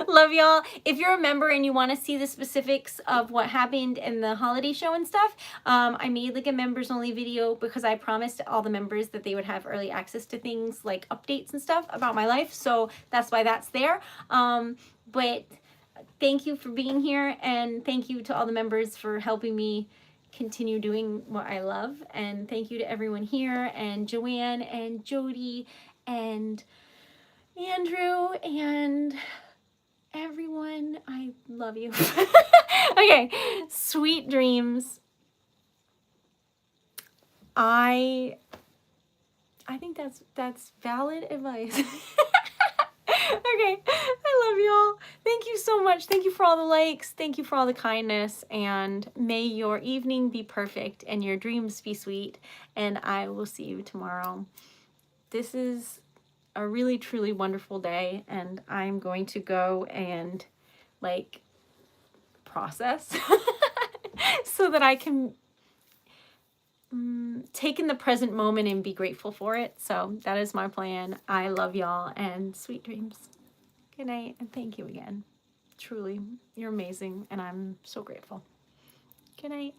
Love y'all. If you're a member and you want to see the specifics of what happened in the holiday show and stuff, I made like a members only video because I promised all the members that they would have early access to things like updates and stuff about my life. So that's why that's there. But thank you for being here, and thank you to all the members for helping me continue doing what I love. And thank you to everyone here, and Joanne and Jody and Andrew and everyone. I love you. Okay, sweet dreams. I think that's valid advice. Okay, I love y'all. Thank you so much. Thank you for all the likes. Thank you for all the kindness. And may your evening be perfect and your dreams be sweet. And I will see you tomorrow. This is a really, truly wonderful day. And I'm going to go and like process so that I can take in the present moment and be grateful for it. So that is my plan. I love y'all and sweet dreams. Good night, and thank you again. Truly, you're amazing, and I'm so grateful. Good night.